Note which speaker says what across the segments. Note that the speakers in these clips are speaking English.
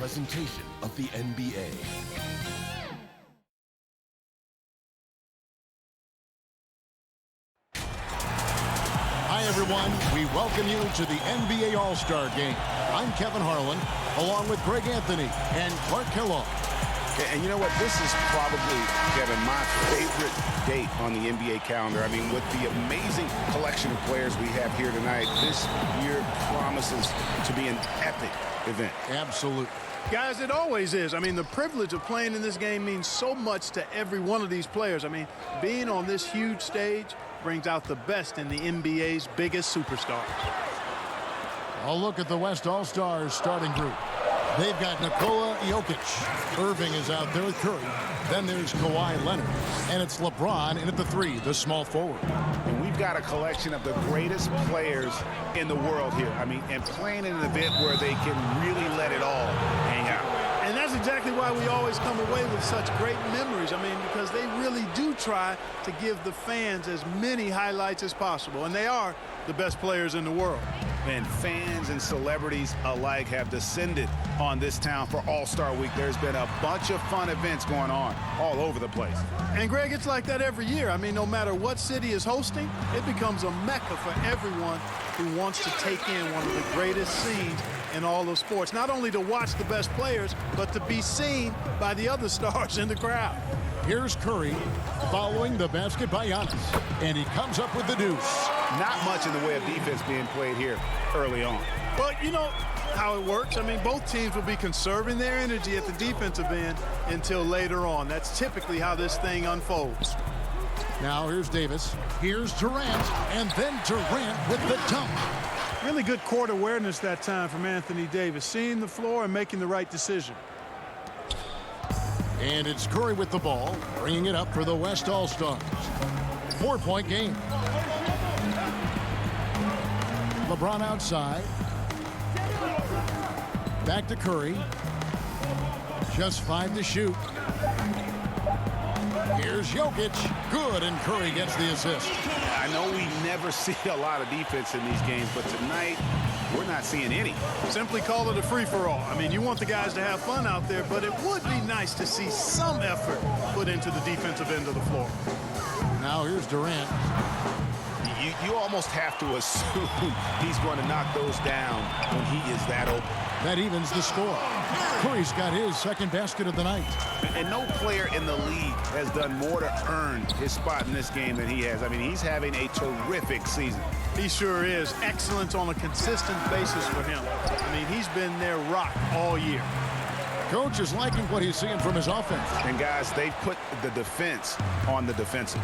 Speaker 1: presentation of the NBA.
Speaker 2: Hi, everyone. We welcome you to the NBA All-Star Game. I'm Kevin Harlan, along with Greg Anthony and Clark Kellogg.
Speaker 3: And you know what? This is probably, Kevin, my favorite date on the NBA calendar. I mean, with the amazing collection of players we have here tonight, this year promises to be an epic event.
Speaker 2: Absolutely.
Speaker 4: Guys, it always is. I mean, the privilege of playing in this game means so much to every one of these players. I mean, being on this huge stage brings out the best in the NBA's biggest superstars.
Speaker 2: I'll look at the West All-Stars starting group. They've got Nikola Jokic. Irving is out there with Curry. Then there's Kawhi Leonard. And it's LeBron in at the 3, the small forward.
Speaker 3: And we've got a collection of the greatest players in the world here. I mean, and playing in an event where they can really let it all hang out.
Speaker 4: And that's exactly why we always come away with such great memories. I mean, because they really do try to give the fans as many highlights as possible. And they are the best players in the world.
Speaker 3: And fans and celebrities alike have descended on this town for All-Star Week. There's been a bunch of fun events going on all over the place.
Speaker 4: And, Greg, it's like that every year. I mean, no matter what city is hosting, it becomes a mecca for everyone who wants to take in one of the greatest scenes in all of sports. Not only to watch the best players, but to be seen by the other stars in the crowd.
Speaker 2: Here's Curry following the basket by Giannis. And he comes up with the deuce.
Speaker 3: Not much in the way of defense being played here early on.
Speaker 4: But you know how it works. I mean, both teams will be conserving their energy at the defensive end until later on. That's typically how this thing unfolds.
Speaker 2: Now here's Davis. Here's Durant. And then Durant with the dunk.
Speaker 4: Really good court awareness that time from Anthony Davis. Seeing the floor and making the right decision.
Speaker 2: And it's Curry with the ball, bringing it up for the West All-Stars. 4-point game. LeBron outside. Back to Curry. Just 5 to shoot. Here's Jokic. Good, and Curry gets the assist.
Speaker 3: I know we never see a lot of defense in these games, but tonight we're not seeing any.
Speaker 4: Simply call it a free-for-all. I mean, you want the guys to have fun out there, but it would be nice to see some effort put into the defensive end of the floor.
Speaker 2: Now here's Durant.
Speaker 3: You almost have to assume he's going to knock those down when he is that open.
Speaker 2: That evens the score. Curry's got his second basket of the night.
Speaker 3: And no player in the league has done more to earn his spot in this game than he has. I mean, he's having a terrific season.
Speaker 4: He sure is. Excellence on a consistent basis for him. I mean, he's been their rock all year.
Speaker 2: Coach is liking what he's seeing from his offense.
Speaker 3: And, guys, they've put the defense on the defensive.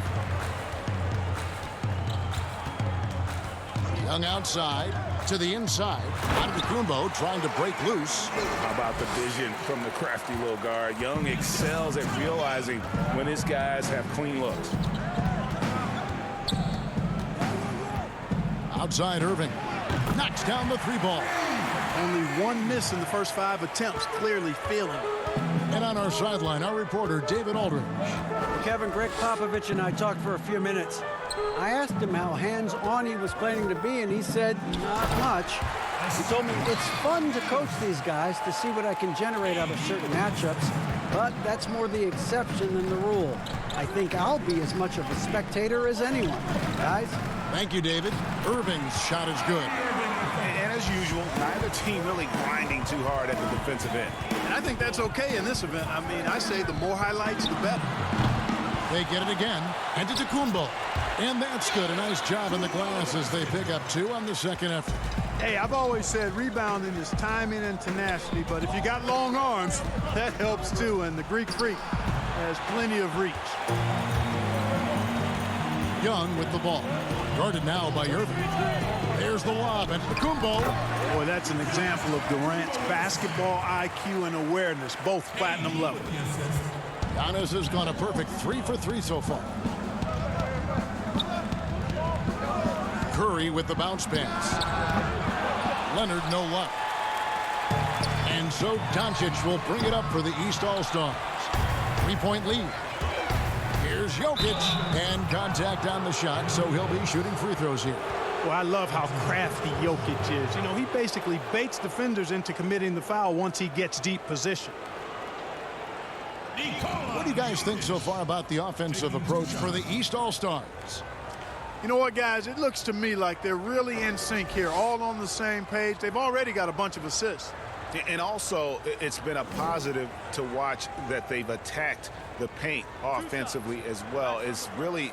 Speaker 2: Young outside to the inside. Antetokounmpo trying to break loose.
Speaker 3: How about the vision from the crafty little guard? Young excels at realizing when his guys have clean looks.
Speaker 2: Outside Irving. Knocks down the 3-ball.
Speaker 4: Only one miss in the first 5 attempts, clearly failing.
Speaker 2: And on our sideline, our reporter, David Aldridge.
Speaker 5: Kevin, Greg Popovich and I talked for a few minutes. I asked him how hands-on he was planning to be, and he said, not much. He told me it's fun to coach these guys to see what I can generate out of certain matchups, but that's more the exception than the rule. I think I'll be as much of a spectator as anyone. Guys?
Speaker 2: Thank you, David. Irving's shot is good.
Speaker 3: And as usual, neither team really grinding too hard at the defensive end.
Speaker 4: And I think that's okay in this event. I mean, I say the more highlights, the better.
Speaker 2: They get it again. Antetokounmpo. And that's good. A nice job in the glass as they pick up 2 on the second effort.
Speaker 4: Hey, I've always said rebounding is timing and tenacity, but if you got long arms, that helps too, and the Greek Freak has plenty of reach.
Speaker 2: Young with the ball. Guarded now by Irving. There's the lob, and Antetokounmpo.
Speaker 4: Boy, that's an example of Durant's basketball IQ and awareness, both platinum level.
Speaker 2: Giannis has gone a perfect 3 for 3 so far. Curry with the bounce pass. Leonard, no luck. And so Doncic will bring it up for the East All-Stars. 3-point lead. Here's Jokic, and contact on the shot, so he'll be shooting free throws here.
Speaker 4: Well, I love how crafty Jokic is. You know, he basically baits defenders into committing the foul once he gets deep position.
Speaker 2: What do you guys think so far about the offensive approach for the East All-Stars?
Speaker 4: You know what, guys? It looks to me like they're really in sync here, all on the same page. They've already got a bunch of assists.
Speaker 3: And also, it's been a positive to watch that they've attacked the paint offensively as well. It's really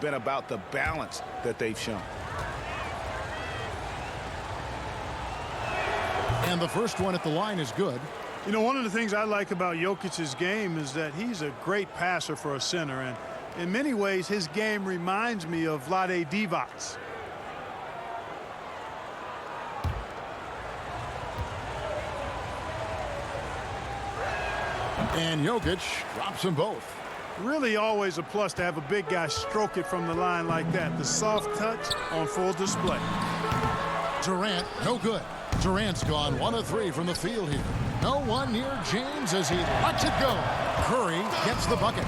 Speaker 3: been about the balance that they've shown.
Speaker 2: And the first one at the line is good.
Speaker 4: You know, one of the things I like about Jokic's game is that he's a great passer for a center. And in many ways, his game reminds me of Vlade Divac's.
Speaker 2: And Jokic drops them both.
Speaker 4: Really always a plus to have a big guy stroke it from the line like that. The soft touch on full display.
Speaker 2: Durant, no good. Durant's gone 1 of 3 from the field here. No one near James as he lets it go. Curry gets the bucket.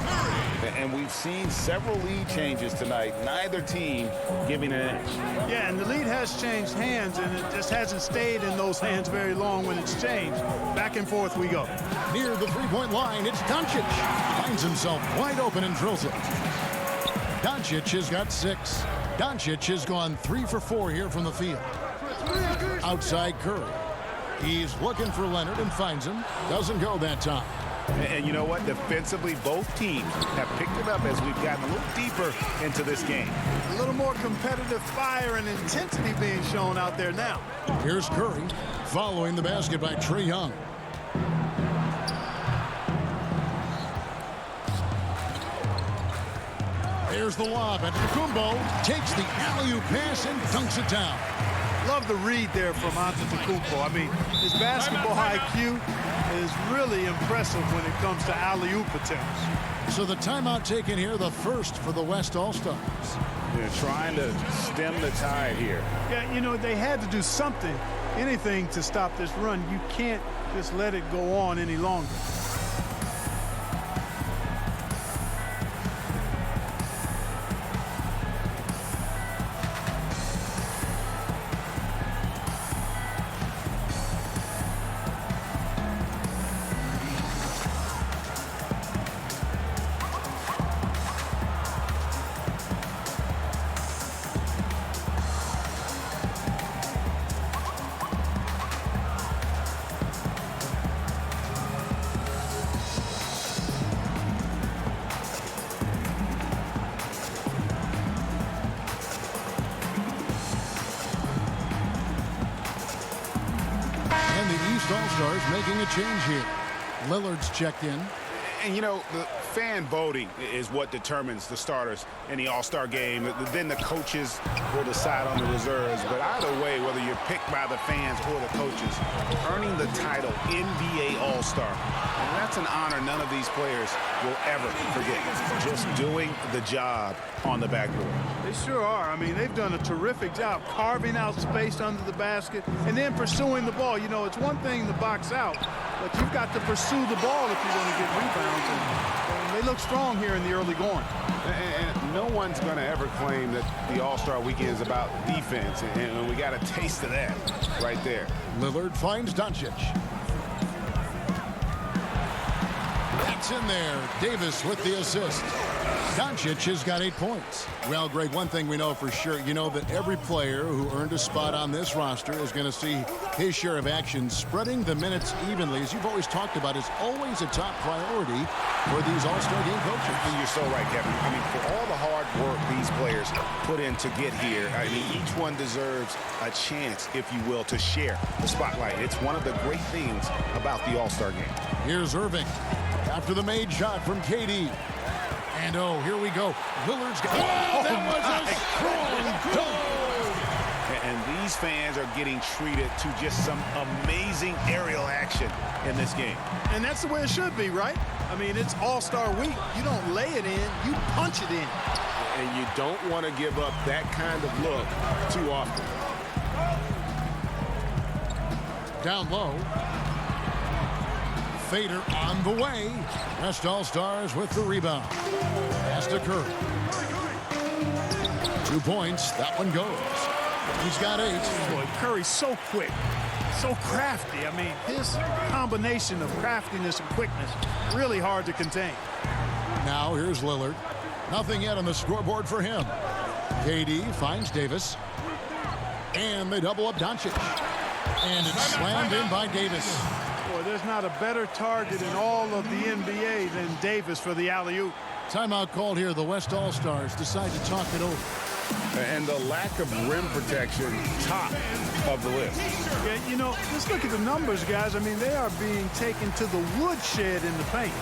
Speaker 3: And we've seen several lead changes tonight. Neither team giving an edge.
Speaker 4: Yeah, and the lead has changed hands, and it just hasn't stayed in those hands very long when it's changed. Back and forth we go.
Speaker 2: Near the three-point line, it's Doncic. Finds himself wide open and drills it. Doncic has got 6. Doncic has gone 3 for 4 here from the field. Outside Curry. He's looking for Leonard and finds him. Doesn't go that time.
Speaker 3: And you know what? Defensively, both teams have picked it up as we've gotten a little deeper into this game.
Speaker 4: A little more competitive fire and intensity being shown out there now.
Speaker 2: Here's Curry following the basket by Trae Young. There's the lob, and Antetokounmpo takes the alley-oop pass and dunks it down.
Speaker 4: Love the read there from Antetokounmpo. I mean, his basketball IQ is really impressive when it comes to alley-oop attempts.
Speaker 2: So the timeout taken here, the first for the West All-Stars.
Speaker 3: They're trying to stem the tide here.
Speaker 4: Yeah, you know, they had to do something, anything to stop this run. You can't just let it go on any longer.
Speaker 2: All-Stars making a change here. Lillard's checked in.
Speaker 3: And, you know, the fan voting is what determines the starters in the All-Star game. Then the coaches will decide on the reserves. But either way, whether you're picked by the fans or the coaches, earning the title NBA All-Star, and that's an honor none of these players will ever forget. Just doing the job on the backboard.
Speaker 4: They sure are. I mean, they've done a terrific job carving out space under the basket and then pursuing the ball. You know, it's one thing to box out, but you've got to pursue the ball if you're going to get rebounds. And they look strong here in the early going.
Speaker 3: And no one's going to ever claim that the All-Star Weekend is about defense, and we got a taste of that right there.
Speaker 2: Lillard finds Doncic. That's in there. Davis with the assist. Doncic has got 8 points. Well, Greg, one thing we know for sure, you know that every player who earned a spot on this roster is going to see his share of action. Spreading the minutes evenly, as you've always talked about, is always a top priority for these All-Star game coaches.
Speaker 3: And you're so right, Kevin. I mean, for all the hard work these players put in to get here, I mean, each one deserves a chance, if you will, to share the spotlight. It's one of the great things about the All-Star game.
Speaker 2: Here's Irving after the made shot from KD. And oh, here we go. Lillard's got. Oh, that was a strong dunk.
Speaker 3: And these fans are getting treated to just some amazing aerial action in this game.
Speaker 4: And that's the way it should be, right? I mean, it's All-Star Week. You don't lay it in, you punch it in.
Speaker 3: And you don't want to give up that kind of look too often.
Speaker 2: Down low. Fader on the way. West All-Stars with the rebound. Pass to Curry. 2 points. That one goes. He's got 8.
Speaker 4: Boy, Curry's so quick, so crafty. I mean, his combination of craftiness and quickness, really hard to contain.
Speaker 2: Now here's Lillard. Nothing yet on the scoreboard for him. KD finds Davis. And they double up Doncic. And it's slammed in by Davis.
Speaker 4: Boy, there's not a better target in all of the NBA than Davis for the alley-oop.
Speaker 2: Timeout called here. The West All-Stars decide to talk it over.
Speaker 3: And the lack of rim protection, top of the list.
Speaker 4: Yeah, you know, just look at the numbers, guys. I mean, they are being taken to the woodshed in the paint.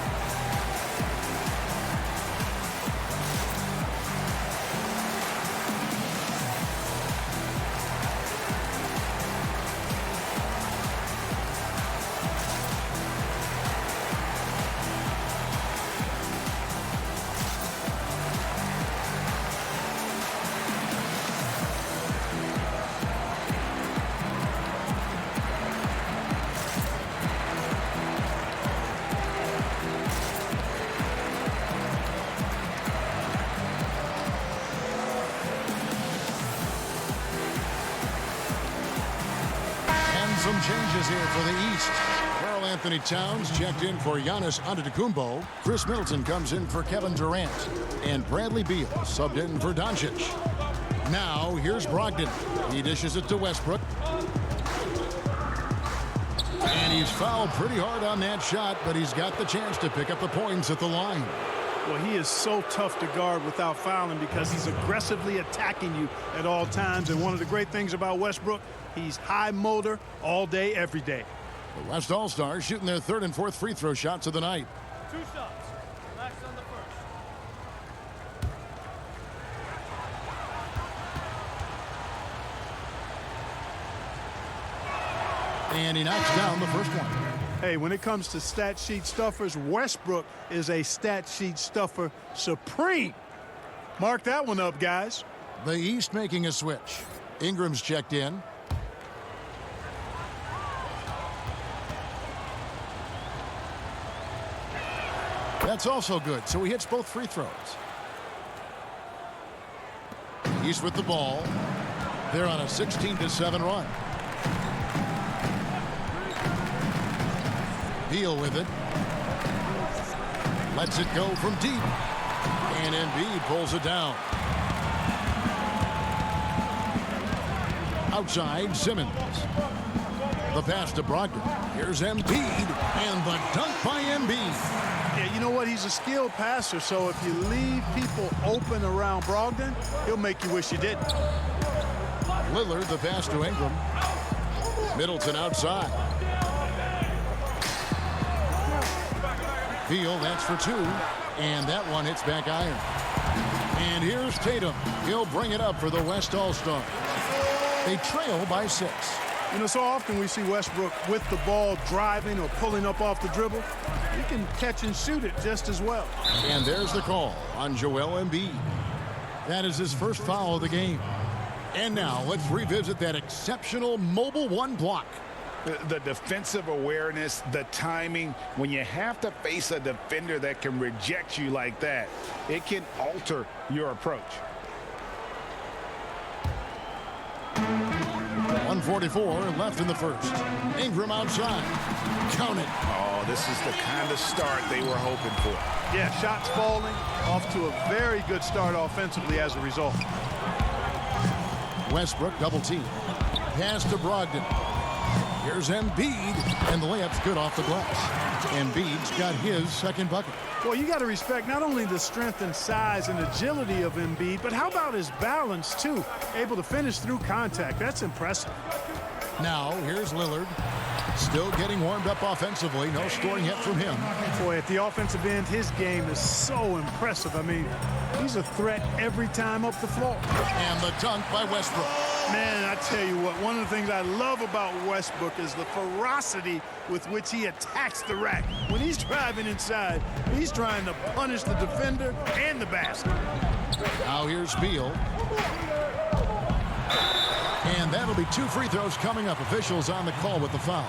Speaker 2: Some changes here for the East. Karl Anthony Towns checked in for Giannis Antetokounmpo. Chris Middleton comes in for Kevin Durant. And Bradley Beal subbed in for Doncic. Now here's Brogdon. He dishes it to Westbrook. And he's fouled pretty hard on that shot, but he's got the chance to pick up the points at the line.
Speaker 4: Well, he is so tough to guard without fouling because he's aggressively attacking you at all times. And one of the great things about Westbrook, he's high motor all day, every day.
Speaker 2: The West All-Stars shooting their 3rd and 4th free throw shots of the night.
Speaker 6: 2 shots. Relax on the first.
Speaker 2: And he knocks down the first one.
Speaker 4: Hey, when it comes to stat sheet stuffers, Westbrook is a stat sheet stuffer supreme. Mark that one up, guys.
Speaker 2: The East making a switch. Ingram's checked in. That's also good, so he hits both free throws. East with the ball. They're on a 16-7 run. Beal with it. Lets it go from deep. And Embiid pulls it down. Outside, Simmons. The pass to Brogdon. Here's Embiid. And the dunk by Embiid.
Speaker 4: Yeah, you know what? He's a skilled passer, so if you leave people open around Brogdon, he'll make you wish you didn't.
Speaker 2: Lillard, the pass to Ingram. Middleton outside. Beal, that's for 2. And that one hits back iron. And here's Tatum. He'll bring it up for the West All-Stars. They trail by 6.
Speaker 4: You know, so often we see Westbrook with the ball driving or pulling up off the dribble. He can catch and shoot it just as well.
Speaker 2: And there's the call on Joel Embiid. That is his first foul of the game. And now let's revisit that exceptional mobile 1 block.
Speaker 3: The defensive awareness, the timing, when you have to face a defender that can reject you like that, it can alter your approach.
Speaker 2: 1:44 left in the first. Ingram outside. Count it.
Speaker 3: Oh, this is the kind of start they were hoping for.
Speaker 4: Yeah, shots falling, off to a very good start offensively as a result.
Speaker 2: Westbrook double team. Pass to Brogdon. Here's Embiid, and the layup's good off the glass. Embiid's got his second bucket.
Speaker 4: Well, you got to respect not only the strength and size and agility of Embiid, but how about his balance, too? Able to finish through contact. That's impressive.
Speaker 2: Now, here's Lillard. Still getting warmed up offensively. No scoring yet from him.
Speaker 4: Boy, at the offensive end, his game is so impressive. I mean, he's a threat every time up the floor.
Speaker 2: And the dunk by Westbrook.
Speaker 4: Man, I tell you what, one of the things I love about Westbrook is the ferocity with which he attacks the rack. When he's driving inside, he's trying to punish the defender and the basket.
Speaker 2: Now here's Beal. And that'll be 2 free throws coming up. Officials on the call with the foul.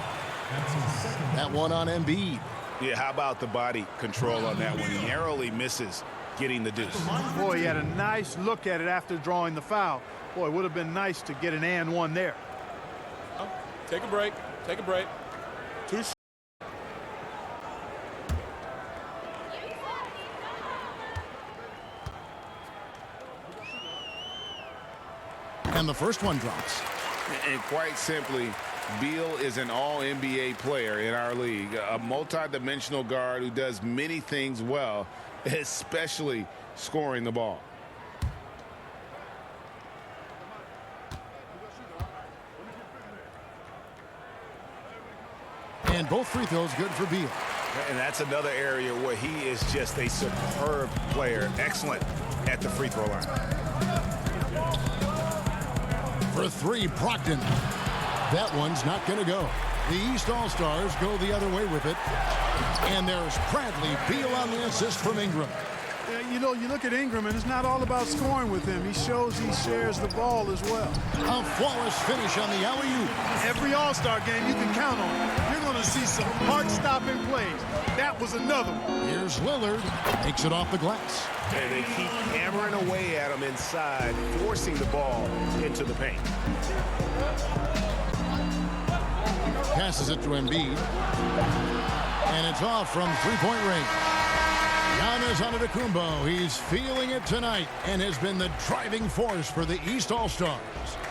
Speaker 2: That one on Embiid.
Speaker 3: Yeah, how about the body control on that one? He narrowly misses getting the deuce.
Speaker 4: Boy, he had a nice look at it after drawing the foul. Boy, it would have been nice to get an and one there.
Speaker 6: Take a break. Take a break. Two shots.
Speaker 2: And the first one drops.
Speaker 3: And quite simply, Beal is an all-NBA player in our league, a multi-dimensional guard who does many things well, especially scoring the ball.
Speaker 2: And both free throws good for Beal.
Speaker 3: And that's another area where he is just a superb player, excellent at the free throw line.
Speaker 2: For three, Brogdon. That one's not going to go. The East All-Stars go the other way with it. And there's Bradley Beal on the assist from Ingram.
Speaker 4: Yeah, you know, you look at Ingram, and it's not all about scoring with him. He shows he shares the ball as well.
Speaker 2: A flawless finish on the alley-oop.
Speaker 4: Every All-Star game you can count on. You're going to see some heart-stopping plays. That was another one.
Speaker 2: Here's Lillard. Takes it off the glass.
Speaker 3: And they keep hammering away at him inside, forcing the ball into the paint.
Speaker 2: Passes it to Embiid. And it's off from three-point range. Giannis Antetokounmpo, he's feeling it tonight and has been the driving force for the East All-Stars.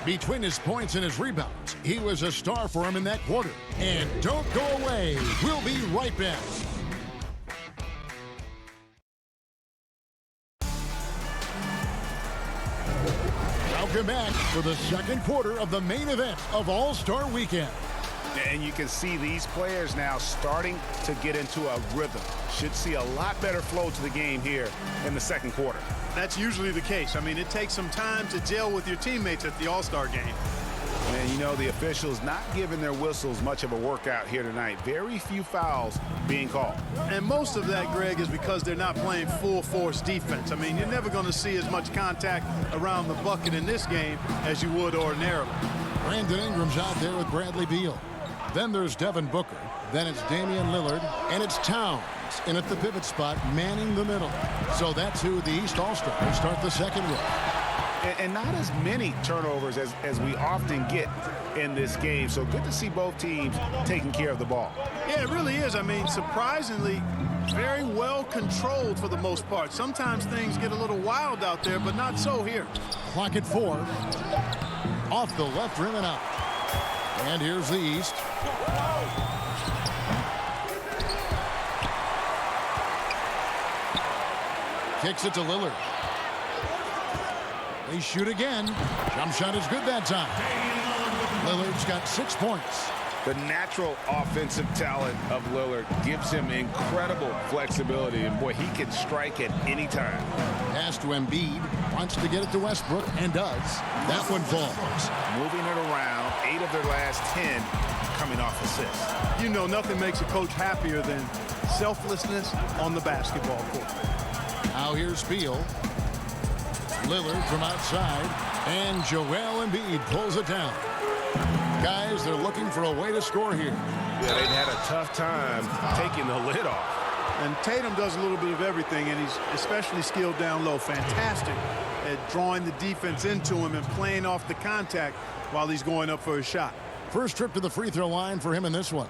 Speaker 2: Between his points and his rebounds, he was a star for him in that quarter. And don't go away. We'll be right back. Welcome back for the second quarter of the main event of All-Star Weekend.
Speaker 3: And you can see these players now starting to get into a rhythm. Should see a lot better flow to the game here in the second quarter.
Speaker 4: That's usually the case. I mean, it takes some time to gel with your teammates at the All-Star game.
Speaker 3: And you know, the officials not giving their whistles much of a workout here tonight. Very few fouls being called. And
Speaker 4: most of that, Greg, is because they're not playing full force defense. I mean, you're never going to see as much contact around the bucket in this game as you would ordinarily.
Speaker 2: Brandon Ingram's out there with Bradley Beal. Then there's Devin Booker. Then it's Damian Lillard. And it's Towns in at the pivot spot, manning the middle. So that's who the East All-Stars start the second with.
Speaker 3: And not as many turnovers as we often get in this game. So good to see both teams taking care of the ball.
Speaker 4: Yeah, it really is. I mean, surprisingly, very well controlled for the most part. Sometimes things get a little wild out there, but not so here.
Speaker 2: Clock at 4. Off the left rim and out. And here's the East. Kicks it to Lillard. They shoot again. Jump shot is good that time. Lillard's got 6 points.
Speaker 3: The natural offensive talent of Lillard gives him incredible flexibility. And, boy, he can strike at any time.
Speaker 2: Pass to Embiid. Wants to get it to Westbrook and does. That one falls.
Speaker 3: Moving it around. 8 of their last 10 coming off assists.
Speaker 4: You know, nothing makes a coach happier than selflessness on the basketball court.
Speaker 2: Now here's Beal. Lillard from outside. And Joel Embiid pulls it down. Guys, they're looking for a way to score here.
Speaker 3: Yeah, they've had a tough time taking the lid off.
Speaker 4: And Tatum does a little bit of everything, and he's especially skilled down low. Fantastic at drawing the defense into him and playing off the contact while he's going up for a shot.
Speaker 2: First trip to the free throw line for him in this one.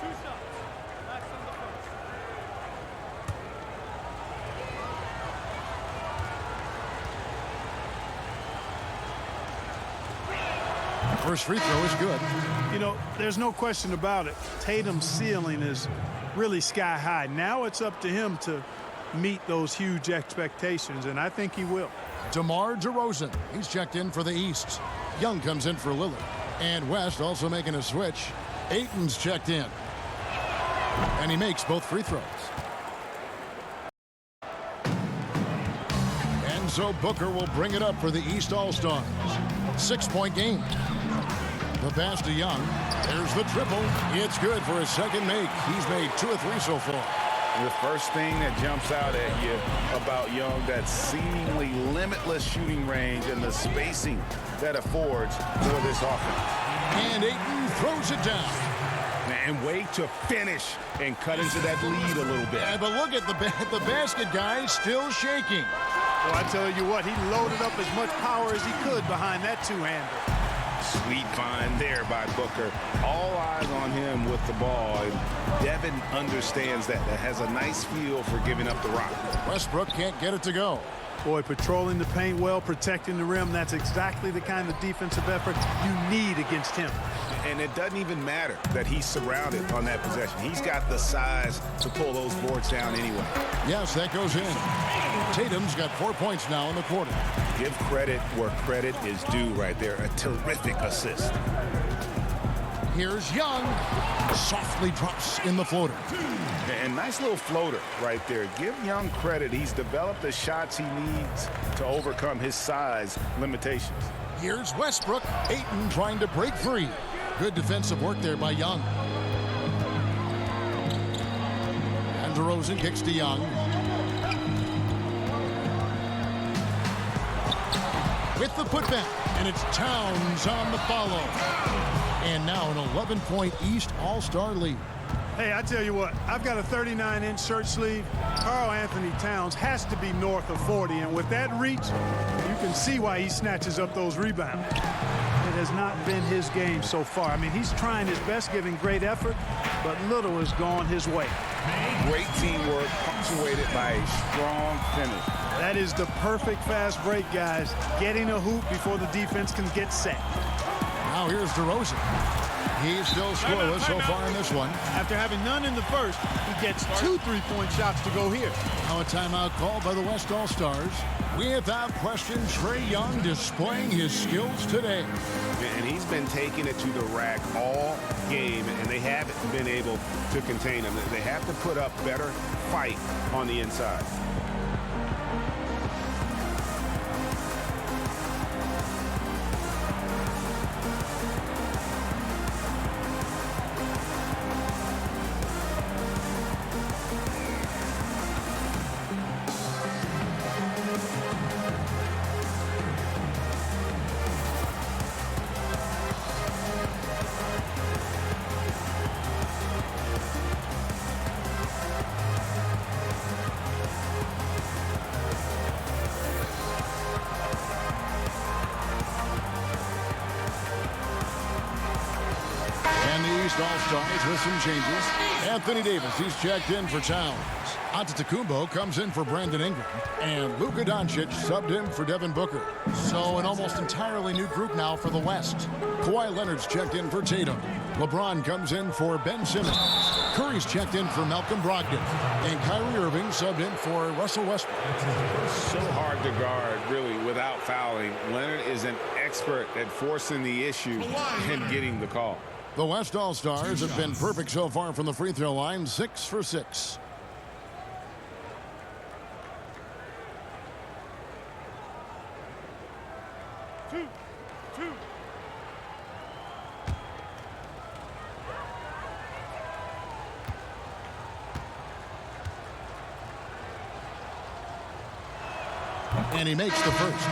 Speaker 6: Two shots. Max on the first.
Speaker 2: First free throw is good.
Speaker 4: You know, there's no question about it. Tatum's ceiling is really sky high. Now it's up to him to meet those huge expectations, and I think he will.
Speaker 2: DeMar DeRozan, he's checked in for the East. Young comes in for Lillard. And West also making a switch. Ayton's checked in. And he makes both free throws. And so Booker will bring it up for the East All-Stars. 6-point game. The pass to Young. There's the triple. It's good for his second make. He's made 2 of 3 so far.
Speaker 3: The first thing that jumps out at you about Young, that seemingly limitless shooting range and the spacing that affords for this offense.
Speaker 2: And Ayton throws it down.
Speaker 3: And way to finish and cut into that lead a little bit.
Speaker 2: Yeah, but look at the basket, guys, still shaking.
Speaker 4: Well, I tell you what, he loaded up as much power as he could behind that two-hander.
Speaker 3: Sweet find there by Booker. All eyes on him with the ball. And Devin understands that. That has a nice feel for giving up the rock.
Speaker 2: Westbrook can't get it to go.
Speaker 4: Boy, patrolling the paint well, protecting the rim, that's exactly the kind of defensive effort you need against him.
Speaker 3: And it doesn't even matter that he's surrounded on that possession. He's got the size to pull those boards down anyway.
Speaker 2: Yes, that goes in. Tatum's got 4 points now in the quarter.
Speaker 3: Give credit where credit is due right there. A terrific assist.
Speaker 2: Here's Young. Softly drops in the floater.
Speaker 3: And nice little floater right there. Give Young credit. He's developed the shots he needs to overcome his size limitations.
Speaker 2: Here's Westbrook. Ayton trying to break free. Good defensive work there by Young. And DeRozan kicks to Young. With the putback, and it's Towns on the follow. And now an 11-point East All-Star lead.
Speaker 4: Hey, I tell you what, I've got a 39-inch shirt sleeve. Karl Anthony Towns has to be north of 40, and with that reach, you can see why he snatches up those rebounds. It has not been his game so far. I mean, he's trying his best, giving great effort, but little has gone his way.
Speaker 3: Great teamwork, punctuated by a strong finish.
Speaker 4: That is the perfect fast break, guys. Getting a hoop before the defense can get set.
Speaker 2: Now here's DeRozan. He's still scoreless so far in this one.
Speaker 4: After having none in the first, he gets 2 3-point shots to go here.
Speaker 2: Now a timeout called by the West All-Stars. Without question, Trae Young displaying his skills today.
Speaker 3: And he's been taking it to the rack all game, and they haven't been able to contain him. They have to put up better fight on the inside.
Speaker 2: All-Stars with some changes. Anthony Davis, he's checked in for Towns. Antetokounmpo comes in for Brandon Ingram. And Luka Doncic subbed in for Devin Booker. So an almost entirely new group now for the West. Kawhi Leonard's checked in for Tatum. LeBron comes in for Ben Simmons. Curry's checked in for Malcolm Brogdon. And Kyrie Irving subbed in for Russell Westbrook.
Speaker 3: So hard to guard, really, without fouling. Leonard is an expert at forcing the issue and getting the call.
Speaker 2: The West All-Stars have been perfect so far from the free throw line, 6 for 6. And he makes the first.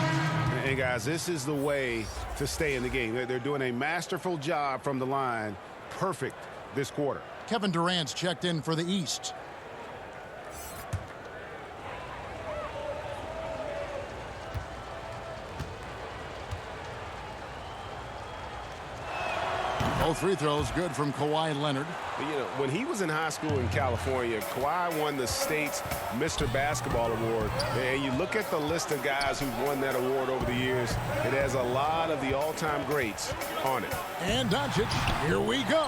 Speaker 3: And guys, this is the way to stay in the game. They're doing a masterful job from the line. Perfect this quarter.
Speaker 2: Kevin Durant's checked in for the East. Both free throws good from Kawhi Leonard.
Speaker 3: You know, when he was in high school in California, Kawhi won the state's Mr. Basketball Award. And you look at the list of guys who've won that award over the years, it has a lot of the all-time greats on it.
Speaker 2: And Doncic, here we go.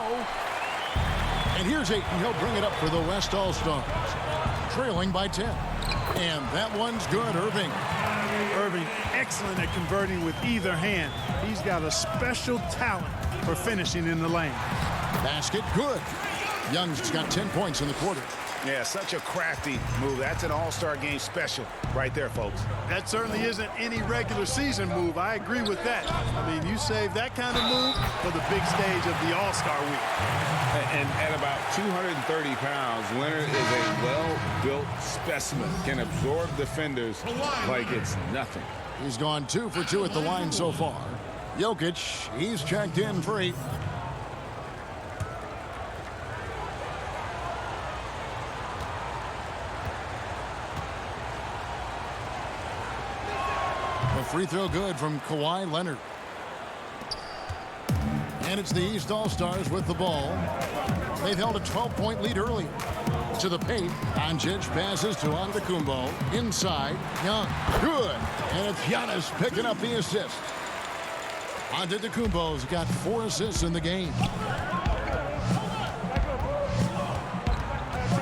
Speaker 2: And here's Ayton. He'll bring it up for the West All-Stars. Trailing by 10. And that one's good, Irving.
Speaker 4: Irving, excellent at converting with either hand. He's got a special talent for finishing in the lane.
Speaker 2: Basket good. Young's got 10 points in the quarter.
Speaker 3: Yeah, such a crafty move. That's an all-star game special right there, folks.
Speaker 4: That certainly isn't any regular season move. I agree with that. I mean, you save that kind of move for the big stage of the All-Star week.
Speaker 3: And at about 230 pounds, Leonard is a well-built specimen. Can absorb defenders like it's nothing.
Speaker 2: He's gone 2 for 2 at the line so far. Jokic, he's checked in for 8. free throw good from Kawhi Leonard. And it's the East All-Stars with the ball. They've held a 12-point lead early. To the paint, Doncic passes to Antetokounmpo. Inside, Young. Good. And it's Giannis picking up the assist. Antetokounmpo's got 4 assists in the game.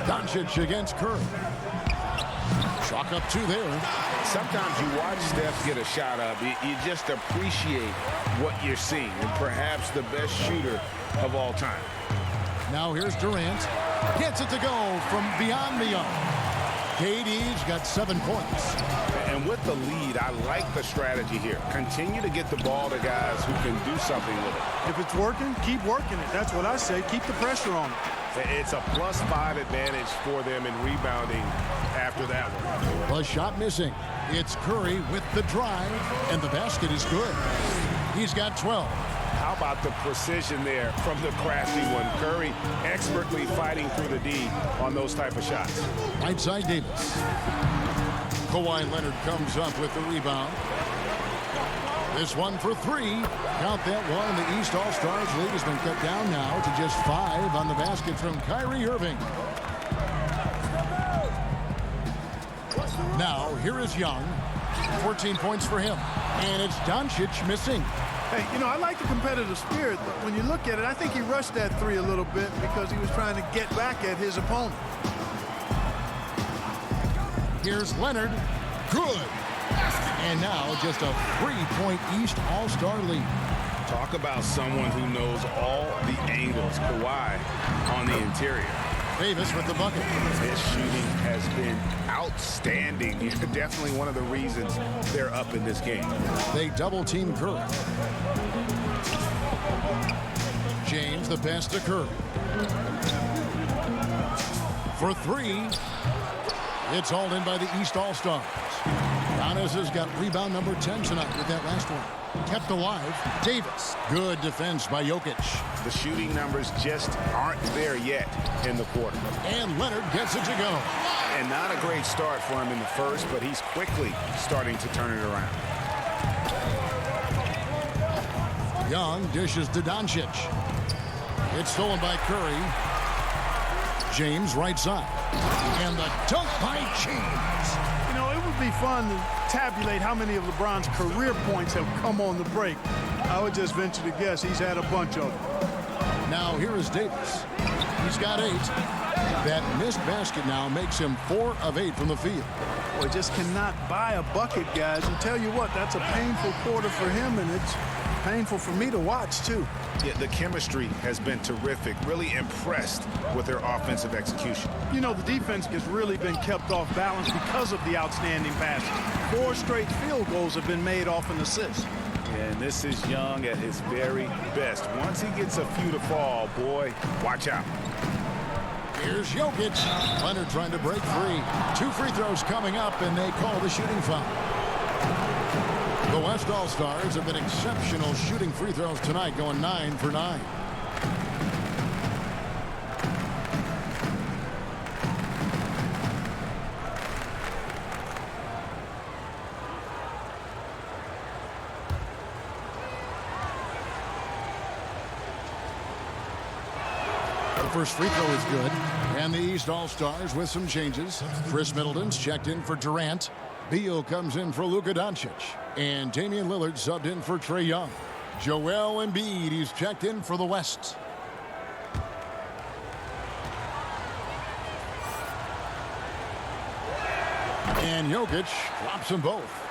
Speaker 2: Doncic against Curry. Chalk up 2 there.
Speaker 3: Sometimes you watch Steph get a shot up. You just appreciate what you're seeing. And perhaps the best shooter of all time.
Speaker 2: Now here's Durant. Gets it to go from beyond the arc. KD's got 7 points.
Speaker 3: And with the lead, I like the strategy here. Continue to get the ball to guys who can do something with it.
Speaker 4: If it's working, keep working it. That's what I say. Keep the pressure on it.
Speaker 7: It's a +5 advantage for them in rebounding after that one.
Speaker 2: The shot missing. It's Curry with the drive, and the basket is good. He's got 12.
Speaker 7: How about the precision there from the crafty one? Curry expertly fighting through the D on those type of shots.
Speaker 2: Right side Davis. Kawhi Leonard comes up with the rebound. This one for 3. Count that one. The East All-Stars lead has been cut down now to just 5 on the basket from Kyrie Irving. Now, here is Young. 14 points for him. And it's Doncic missing.
Speaker 4: Hey, you know, I like the competitive spirit, but when you look at it, I think he rushed that 3 a little bit because he was trying to get back at his opponent.
Speaker 2: Here's Leonard. Good. And now just a 3-point East All-Star lead.
Speaker 3: Talk about someone who knows all the angles. Kawhi on the interior.
Speaker 2: Davis with the bucket.
Speaker 3: His shooting has been outstanding. Definitely one of the reasons they're up in this game.
Speaker 2: They double-team Curry. James, the pass to Curry. For 3. It's hauled in by the East All-Stars. Giannis has got rebound number 10 tonight with that last one. Kept alive. Davis. Good defense by Jokic.
Speaker 3: The shooting numbers just aren't there yet in the quarter.
Speaker 2: And Leonard gets it to go.
Speaker 3: And not a great start for him in the first, but he's quickly starting to turn it around.
Speaker 2: Young dishes to Doncic. It's stolen by Curry. James right side. And the dunk by James.
Speaker 4: You know, it would be fun to tabulate how many of LeBron's career points have come on the break. I would just venture to guess he's had a bunch of them.
Speaker 2: Now here is Davis. He's got 8. That missed basket now makes him 4 of 8 from the field.
Speaker 4: Boy, just cannot buy a bucket, guys. And tell you what, that's a painful quarter for him, and it's painful for me to watch, too.
Speaker 3: Yeah, the chemistry has been terrific. Really impressed with their offensive execution.
Speaker 4: You know, the defense has really been kept off balance because of the outstanding passes. 4 straight field goals have been made off an assist.
Speaker 3: And this is Young at his very best. Once he gets a few to fall, boy, watch out.
Speaker 2: Here's Jokic. Leonard trying to break free. 2 free throws coming up, and they call the shooting foul. The West All-Stars have been exceptional shooting free throws tonight, going 9 for 9. The first free throw is good. And the East All-Stars with some changes. Chris Middleton's checked in for Durant. Beal comes in for Luka Doncic. And Damian Lillard subbed in for Trae Young. Joel Embiid, he's checked in for the West. And Jokic drops them both.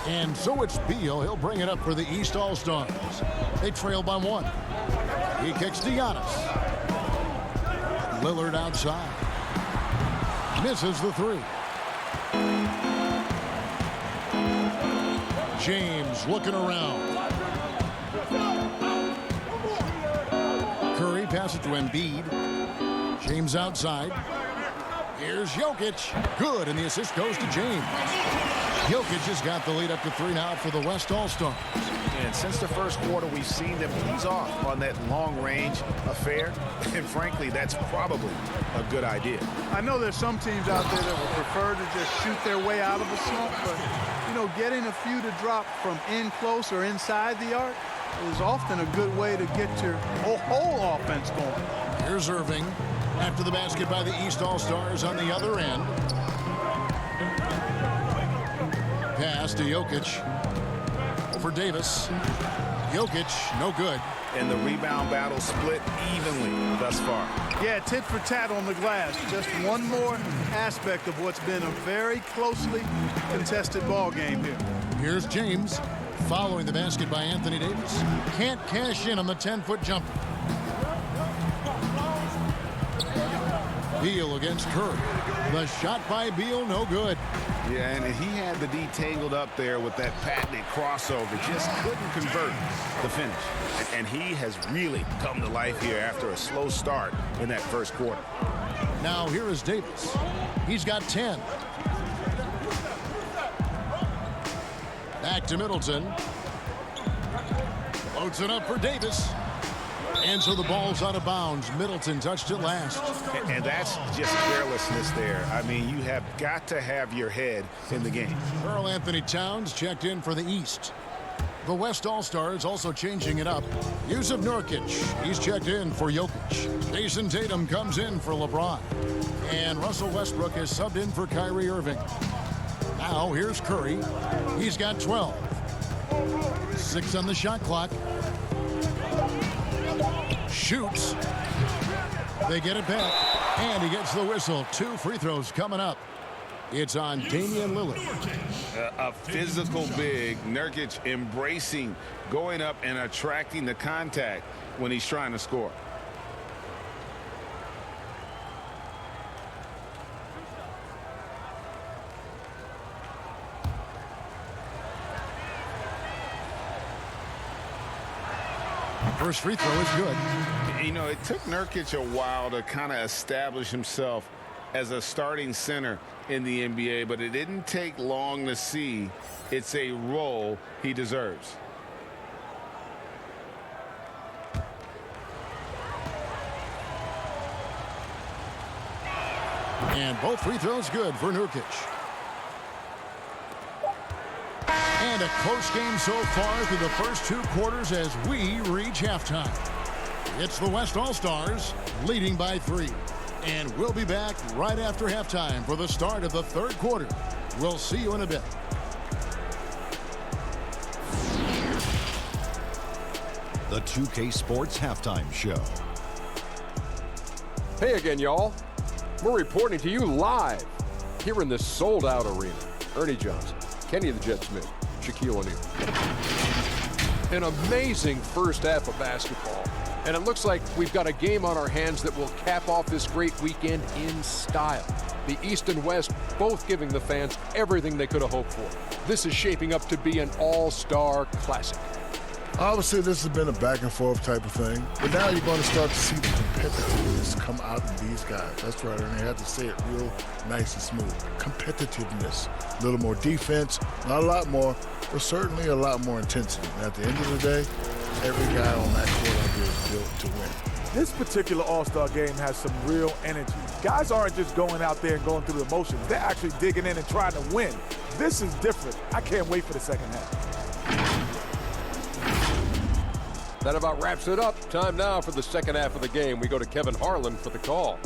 Speaker 2: And so it's Beal. He'll bring it up for the East All-Stars. They trail by 1. He kicks to Giannis. Lillard outside. Misses the 3. James looking around. Curry passes to Embiid. James outside. Here's Jokic. Good, and the assist goes to James. Jokic has got the lead up to 3 now for the West All-Stars.
Speaker 3: And since the first quarter, we've seen them ease off on that long-range affair. And frankly, that's probably a good idea.
Speaker 4: I know there's some teams out there that would prefer to just shoot their way out of a slump, but, you know, getting a few to drop from in close or inside the arc is often a good way to get your whole offense going.
Speaker 2: Here's Irving after the basket by the East All-Stars on the other end. Pass to Jokic. For Davis. Jokic, no good.
Speaker 3: And the rebound battle split evenly thus far.
Speaker 4: Yeah, tit for tat on the glass. Just one more aspect of what's been a very closely contested ball game here.
Speaker 2: Here's James following the basket by Anthony Davis. Can't cash in on the 10-foot jumper. Beal against Curry. The shot by Beal, no good.
Speaker 3: Yeah, and he had the D tangled up there with that patented crossover. Just couldn't convert the finish. And he has really come to life here after a slow start in that first quarter.
Speaker 2: Now here is Davis. He's got 10. Back to Middleton. Floats it up for Davis. And so the ball's out of bounds. Middleton touched it last.
Speaker 3: And that's just carelessness there. I mean, you have got to have your head in the game.
Speaker 2: Karl Anthony Towns checked in for the East. The West All-Stars also changing it up. Yusuf Nurkic, he's checked in for Jokic. Jason Tatum comes in for LeBron. And Russell Westbrook is subbed in for Kyrie Irving. Now here's Curry. He's got 12. 6 on the shot clock. Shoots. They get it back. And he gets the whistle. 2 free throws coming up. It's on Damian Lillard.
Speaker 3: A physical big. Nurkic embracing, going up and attracting the contact when he's trying to score.
Speaker 2: First free throw is good.
Speaker 3: You know, it took Nurkic a while to kind of establish himself as a starting center in the NBA, but it didn't take long to see it's a role he deserves.
Speaker 2: And both free throws good for Nurkic. And a close game so far through the first 2 quarters as we reach halftime. It's the West All-Stars leading by 3. And we'll be back right after halftime for the start of the 3rd quarter. We'll see you in a bit.
Speaker 1: The 2K Sports Halftime Show.
Speaker 8: Hey again, y'all. We're reporting to you live here in this sold-out arena. Ernie Johnson, Kenny the Jet Smith, Shaquille O'Neal. An amazing first half of basketball. And it looks like we've got a game on our hands that will cap off this great weekend in style. The East and West both giving the fans everything they could have hoped for. This is shaping up to be an all-star classic.
Speaker 9: Obviously, this has been a back-and-forth type of thing. But now you're going to start to see the competitiveness come out of these guys. That's right, and they have to say it real nice and smooth. Competitiveness. A little more defense, not a lot more, but certainly a lot more intensity. And at the end of the day, every guy on that court out there is built to win.
Speaker 10: This particular All-Star game has some real energy. Guys aren't just going out there and going through the motions. They're actually digging in and trying to win. This is different. I can't wait for the second half.
Speaker 8: That about wraps it up. Time now for the second half of the game. We go to Kevin Harlan for the call.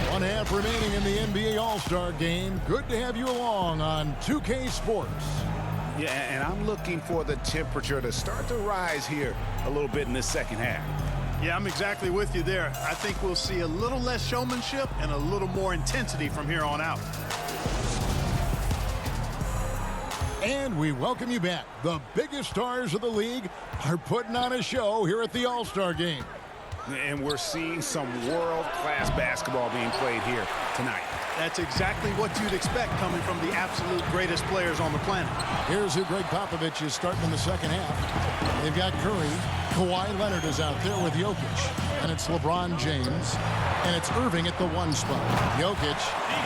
Speaker 2: One half remaining in the NBA All-Star game. Good to have you along on 2K Sports.
Speaker 3: Yeah, and I'm looking for the temperature to start to rise here a little bit in this second half.
Speaker 4: Yeah, I'm exactly with you there. I think we'll see a little less showmanship and a little more intensity from here on out.
Speaker 2: And we welcome you back. The biggest stars of the league are putting on a show here at the All-Star Game.
Speaker 3: And we're seeing some world-class basketball being played here tonight.
Speaker 4: That's exactly what you'd expect coming from the absolute greatest players on the planet.
Speaker 2: Here's who Greg Popovich is starting in the second half. They've got Curry. Kawhi Leonard is out there with Jokic. And it's LeBron James. And it's Irving at the 1 spot. Jokic.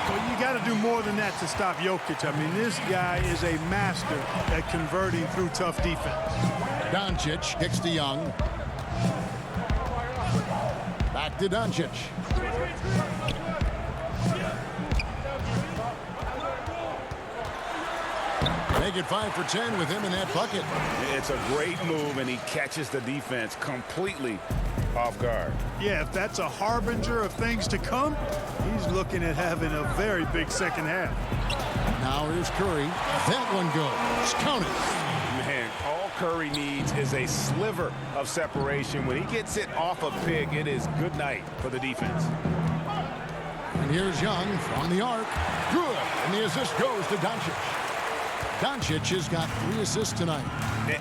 Speaker 4: Well, you got to do more than that to stop Jokic. I mean, this guy is a master at converting through tough defense.
Speaker 2: Doncic kicks to Young. Back to Doncic. Make it 5 for 10 with him in that bucket.
Speaker 3: It's a great move, and he catches the defense completely off guard.
Speaker 4: Yeah, if that's a harbinger of things to come, he's looking at having a very big second half.
Speaker 2: Now here's Curry. That one goes. Count it.
Speaker 3: Man, all Curry needs is a sliver of separation. When he gets it off a pick, it is good night for the defense.
Speaker 2: And here's Young from the arc. Good. And the assist goes to Doncic. Doncic has got 3 assists tonight.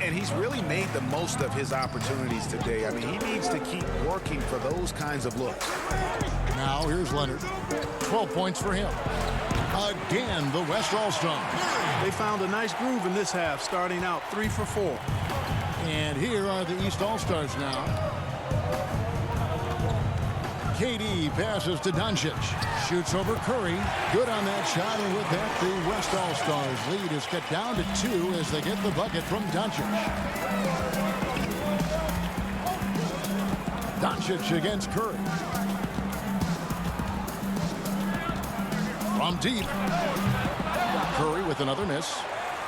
Speaker 3: And he's really made the most of his opportunities today. I mean, he needs to keep working for those kinds of looks.
Speaker 2: Now here's Leonard. 12 points for him. Again, the West All-Stars.
Speaker 4: They found a nice groove in this half, starting out 3 for 4.
Speaker 2: And here are the East All-Stars now. KD passes to Doncic. Shoots over Curry. Good on that shot, and with that, the West All-Stars lead is cut down to 2 as they get the bucket from Doncic. Doncic against Curry. From deep. Curry with another miss.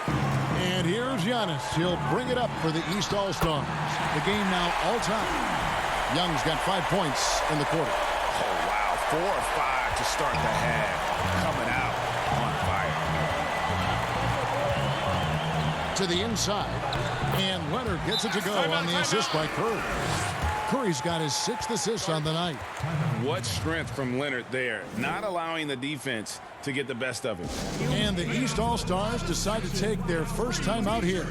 Speaker 2: And here's Giannis. He'll bring it up for the East All-Stars. The game now all-time. Young's got 5 points in the quarter.
Speaker 3: Oh, wow. 4 or 5 to start the half. Coming out on fire.
Speaker 2: To the inside. And Leonard gets it to go on the assist by Curry. Curry's got his 6th assist on the night.
Speaker 3: What strength from Leonard there. Not allowing the defense to get the best of it.
Speaker 2: And the East All-Stars decide to take their first time out here.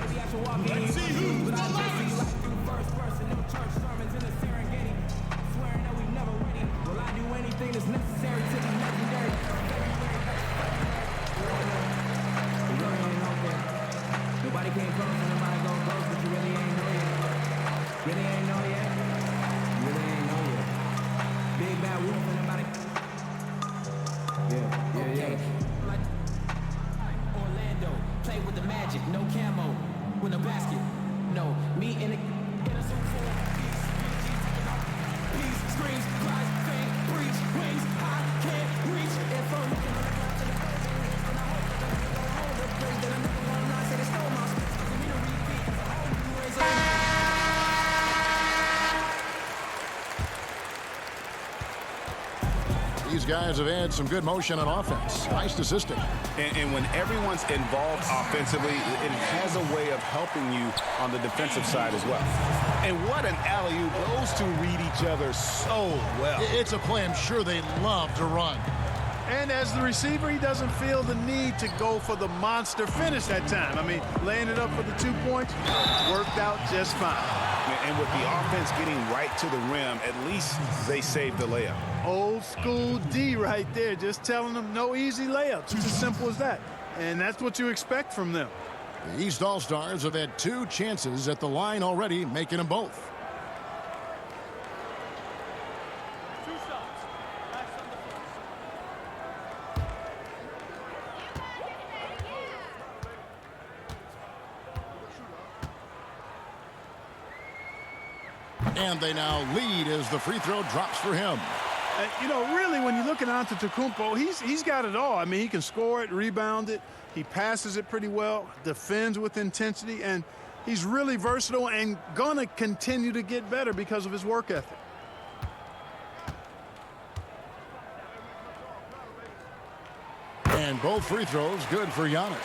Speaker 2: These guys have had some good motion on offense. Nice assisting.
Speaker 3: And when everyone's involved offensively, it has a way of helping you on the defensive side as well. And what an alley-oop. Those two read each other so well.
Speaker 2: It's a play I'm sure they love to run.
Speaker 4: And as the receiver, he doesn't feel the need to go for the monster finish that time. I mean, laying it up for the 2 points worked out just fine.
Speaker 3: And with the offense getting right to the rim, at least they saved the layup.
Speaker 4: Old school D right there, just telling them no easy layups. It's as simple as that. And that's what you expect from them.
Speaker 2: The East All-Stars have had 2 chances at the line already, making them both. And they now lead as the free throw drops for him.
Speaker 4: You know, really, when you look at Antetokounmpo, he's got it all. I mean, he can score it, rebound it. He passes it pretty well, defends with intensity, and he's really versatile and going to continue to get better because of his work ethic.
Speaker 2: And both free throws good for Giannis.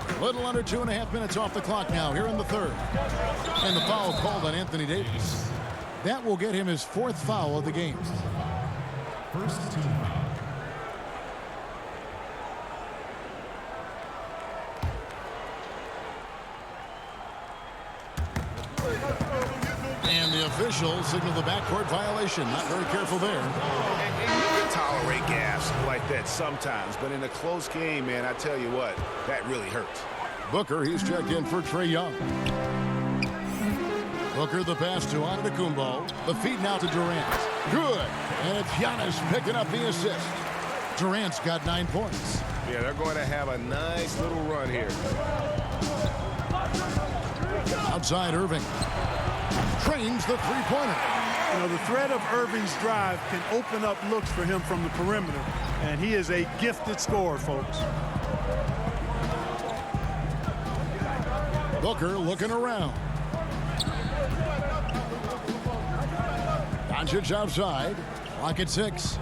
Speaker 2: A little under 2.5 minutes off the clock now here in the third. And the foul called on Anthony Davis. That will get him his 4th foul of the game.
Speaker 1: First team.
Speaker 2: officials signal the backcourt violation. Not very careful there.
Speaker 3: And you can tolerate gaffes like that sometimes, but in a close game, man, I tell you what, that really hurts.
Speaker 2: Booker, he's checked in for Trae Young. Booker, the pass to Antetokounmpo. The feed now to Durant. Good. And it's Giannis picking up the assist. Durant's got 9 points.
Speaker 7: Yeah, they're going to have a nice little run here.
Speaker 2: Outside Irving. Trains the three-pointer.
Speaker 4: You know, the threat of Irving's drive can open up looks for him from the perimeter, and he is a gifted scorer, folks.
Speaker 2: Booker looking around. Doncic outside. Clock at 6.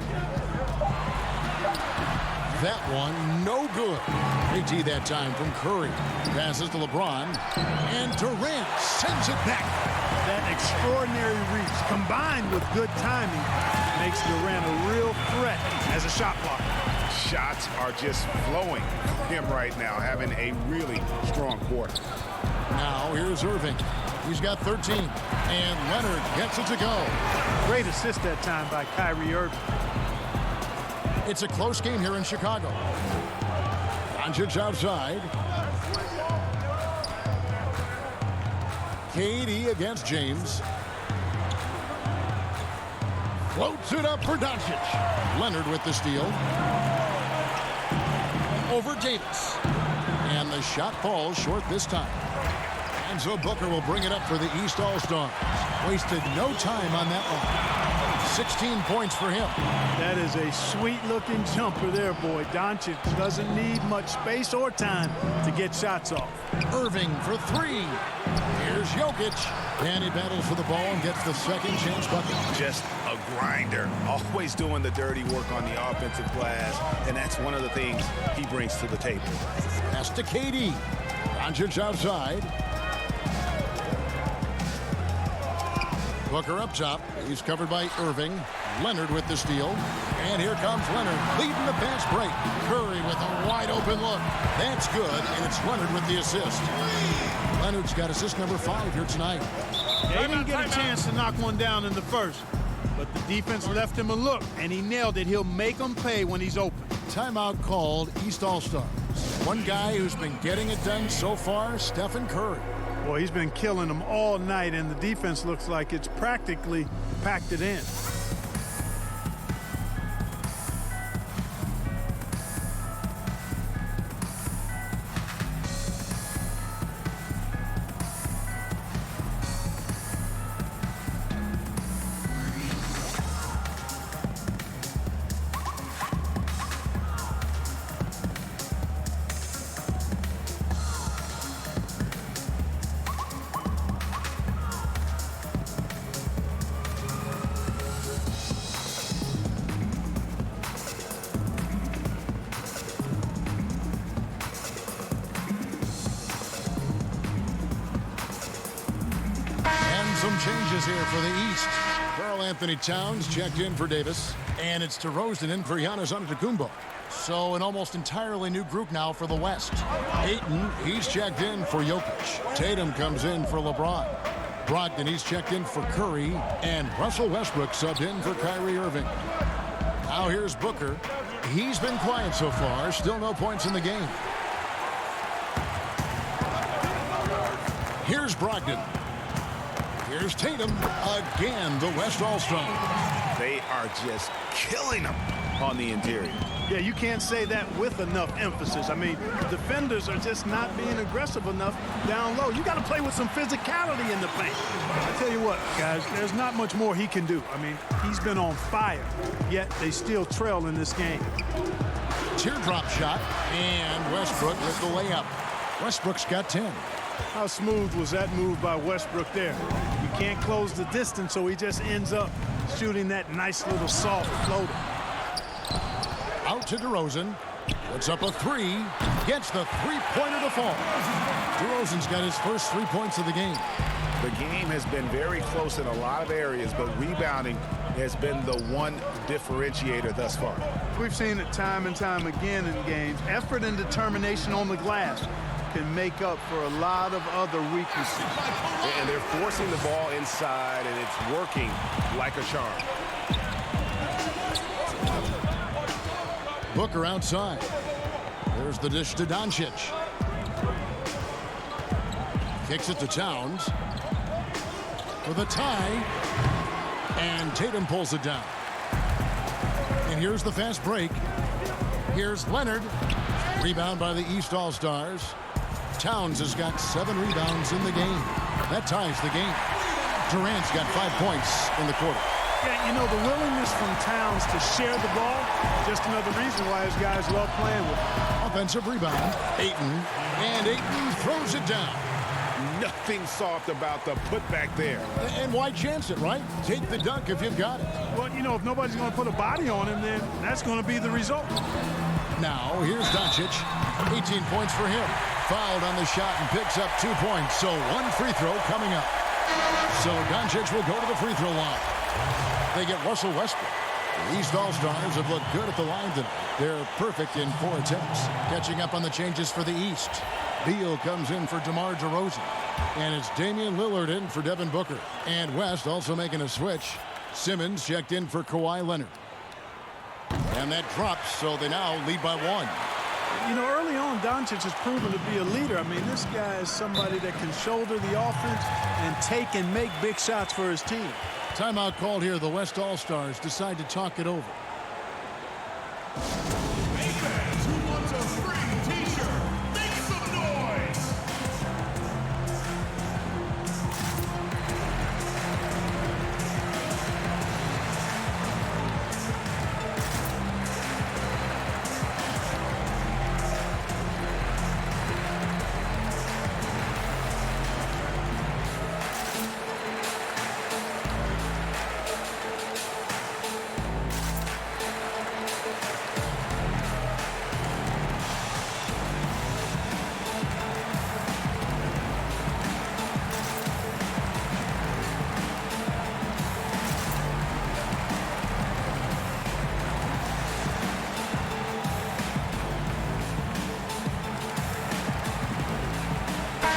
Speaker 2: That one, no good. AT that time from Curry. Passes to LeBron. And Durant sends it back.
Speaker 4: That extraordinary reach, combined with good timing, makes Durant a real threat as a shot blocker.
Speaker 3: Shots are just flowing for him right now, having a really strong quarter.
Speaker 2: Now here's Irving. He's got 13. And Leonard gets it to go.
Speaker 4: Great assist that time by Kyrie Irving.
Speaker 2: It's a close game here in Chicago. Doncic outside. KD against James. Floats it up for Doncic. Leonard with the steal. Over Davis. And the shot falls short this time. And so Booker will bring it up for the East All-Stars. Wasted no time on that one. 16 points for him.
Speaker 4: That is a sweet-looking jumper there, boy. Doncic doesn't need much space or time to get shots off.
Speaker 2: Irving for 3. Here's Jokic. And he battles for the ball and gets the second chance bucket.
Speaker 3: Just a grinder. Always doing the dirty work on the offensive glass. And that's one of the things he brings to the table.
Speaker 2: Pass to KD. Doncic outside. Booker up top. He's covered by Irving. Leonard with the steal. And here comes Leonard leading the fast break. Curry with a wide open look. That's good, and it's Leonard with the assist. Leonard's got assist number 5 here tonight.
Speaker 4: They didn't get a chance to knock one down in the first, but the defense left him a look, and he nailed it. He'll make them pay when he's open.
Speaker 2: Timeout called, East All-Stars. One guy who's been getting it done so far, Stephen Curry.
Speaker 4: Boy, he's been killing them all night, and the defense looks like it's practically packed it in.
Speaker 2: Some changes here for the East. Karl-Anthony Towns checked in for Davis. And it's DeRozan in for Giannis Antetokounmpo. So an almost entirely new group now for the West. Ayton, he's checked in for Jokic. Tatum comes in for LeBron. Brogdon, he's checked in for Curry. And Russell Westbrook subbed in for Kyrie Irving. Now here's Booker. He's been quiet so far. Still no points in the game. Here's Brogdon. Here's Tatum, again, the West All-Stars.
Speaker 3: They are just killing them on the interior.
Speaker 4: Yeah, you can't say that with enough emphasis. I mean, defenders are just not being aggressive enough down low. You got to play with some physicality in the paint. I tell you what, guys, there's not much more he can do. I mean, he's been on fire, yet they still trail in this game.
Speaker 2: Teardrop shot, and Westbrook with the layup. Westbrook's got 10.
Speaker 4: How smooth was that move by Westbrook there? You can't close the distance, so he just ends up shooting that nice little soft floater.
Speaker 2: Out to DeRozan. Puts up a 3. Gets the three-pointer to fall. DeRozan's got his first 3 points of the game.
Speaker 3: The game has been very close in a lot of areas, but rebounding has been the one differentiator thus far.
Speaker 4: We've seen it time and time again in games. Effort and determination on the glass can make up for a lot of other weaknesses.
Speaker 7: And they're forcing the ball inside, and it's working like a charm.
Speaker 2: Booker outside. There's the dish to Doncic. Kicks it to Towns. For the tie. And Tatum pulls it down. And here's the fast break. Here's Leonard. Rebound by the East All-Stars. Towns has got 7 rebounds in the game. That ties the game. Durant's got 5 points in the quarter.
Speaker 4: Yeah, you know, the willingness from Towns to share the ball, just another reason why his guys love playing with him.
Speaker 2: Offensive rebound. Ayton. And Ayton throws it down.
Speaker 3: Nothing soft about the putback there.
Speaker 2: And why chance it, right? Take the dunk if you've got it.
Speaker 4: Well, you know, if nobody's going to put a body on him, then that's going to be the result.
Speaker 2: Now, here's Doncic. 18 points for him. Fouled on the shot and picks up 2 points. So 1 free throw coming up. So Doncic will go to the free throw line. They get Russell Westbrook. The East All-Stars have looked good at the line tonight. They're perfect in 4 attempts. Catching up on the changes for the East. Beal comes in for DeMar DeRozan. And it's Damian Lillard in for Devin Booker. And West also making a switch. Simmons checked in for Kawhi Leonard. And that drops, so they now lead by 1.
Speaker 4: You know, early on, Doncic has proven to be a leader. I mean, this guy is somebody that can shoulder the offense and take and make big shots for his team.
Speaker 2: Timeout called here. The West All-Stars decide to talk it over.
Speaker 11: Hey fans who want a free t-shirt, make some noise!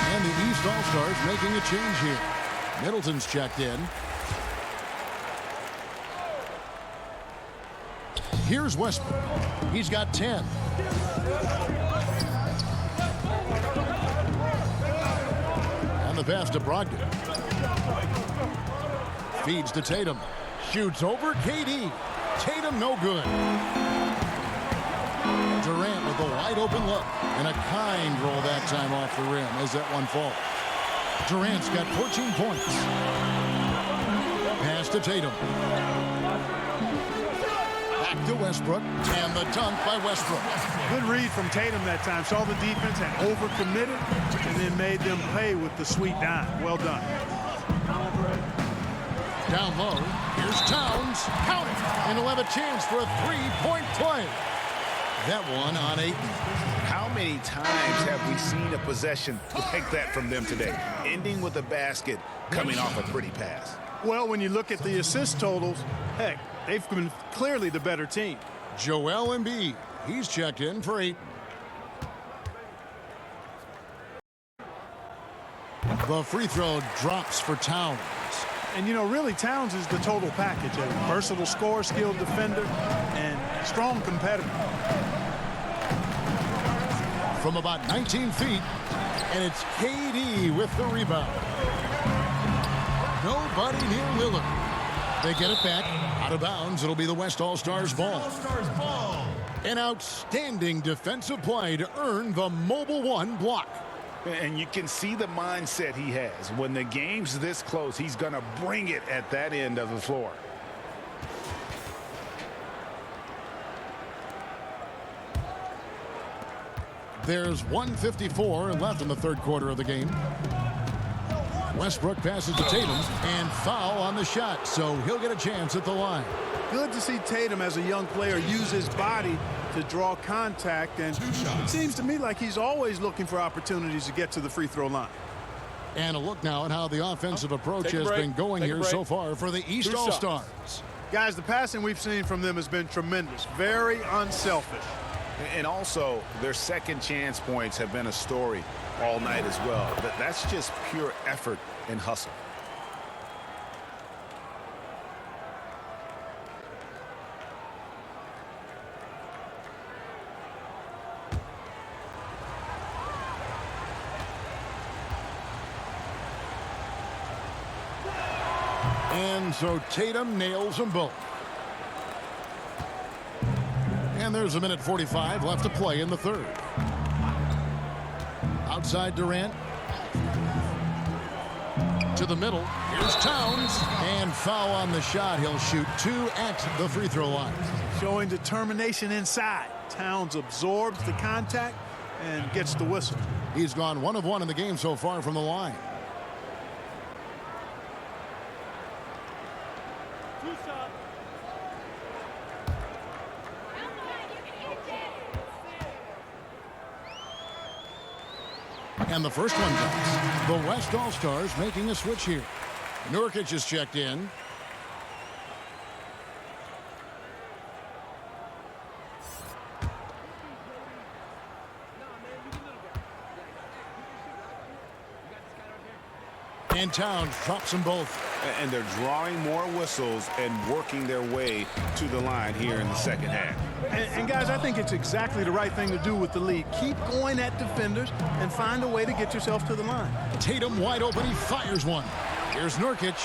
Speaker 2: And the East All-Stars making a change here. Middleton's checked in. Here's Westbrook. He's got 10. And the pass to Brogdon. Feeds to Tatum. Shoots over KD. Tatum no good. Durant with a wide open look. And a kind roll that time off the rim as that one falls. Durant's got 14 points. Pass to Tatum. Back to Westbrook. And the dunk by Westbrook.
Speaker 4: Good read from Tatum that time. Saw the defense had overcommitted and then made them pay with the sweet dime. Well done.
Speaker 2: Down low. Here's Towns. Count it. And he'll have a chance for a 3-point play. That one on Ayton.
Speaker 3: How many times have we seen a possession like that from them today? Ending with a basket, coming off a pretty pass.
Speaker 4: Well, when you look at the assist totals, heck, they've been clearly the better team.
Speaker 2: Joel Embiid. He's checked in for 8. The free throw drops for Towns.
Speaker 4: And, you know, really, Towns is the total package. A versatile scorer, skilled defender, and strong competitor.
Speaker 2: From about 19 feet, and it's KD with the rebound. Nobody near Lillard. They get it back. Out of bounds. It'll be the West All-Stars ball. An outstanding defensive play to earn the mobile 1 block.
Speaker 3: And you can see the mindset he has. When the game's this close, he's going to bring it at that end of the floor.
Speaker 2: There's 1:54 left in the third quarter of the game. Westbrook passes to Tatum and foul on the shot, so he'll get a chance at the line.
Speaker 4: Good to see Tatum as a young player use his body to draw contact, and it seems to me like he's always looking for opportunities to get to the free throw line.
Speaker 2: And a look now at how the offensive approach has been going here so far for the East All-Stars.
Speaker 4: Guys, the passing we've seen from them has been tremendous. Very unselfish.
Speaker 3: And also, their second chance points have been a story all night as well. That's just pure effort and hustle.
Speaker 2: And so Tatum nails them both. And there's a minute 45 left to play in the third. Outside Durant. To the middle. Here's Towns. And foul on the shot. He'll shoot 2 at the free throw line.
Speaker 4: Showing determination inside. Towns absorbs the contact and gets the whistle.
Speaker 2: He's gone 1 of 1 in the game so far from the line. And the first one comes. The West All-Stars making a switch here. Nurkic is checked in. And Towns drops them both.
Speaker 3: And they're drawing more whistles and working their way to the line here in the second half.
Speaker 4: And guys, I think it's exactly the right thing to do with the lead. Keep going at defenders and find a way to get yourself to the line.
Speaker 2: Tatum wide open. He fires one. Here's Nurkic.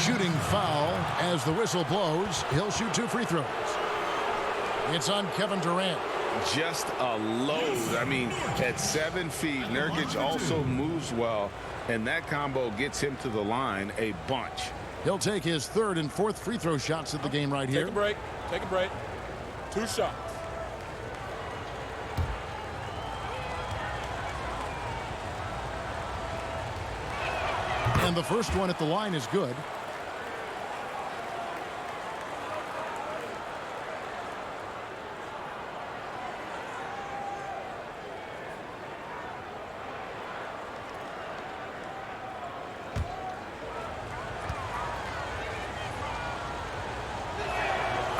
Speaker 2: Shooting foul as the whistle blows. He'll shoot 2 free throws. It's on Kevin Durant.
Speaker 3: Just a load. I mean, at 7 feet, Nurkic also moves well, and that combo gets him to the line a bunch.
Speaker 2: He'll take his 3rd and 4th free throw shots at the game right here.
Speaker 6: Take a break. Take a break. 2 shots.
Speaker 2: And the first one at the line is good.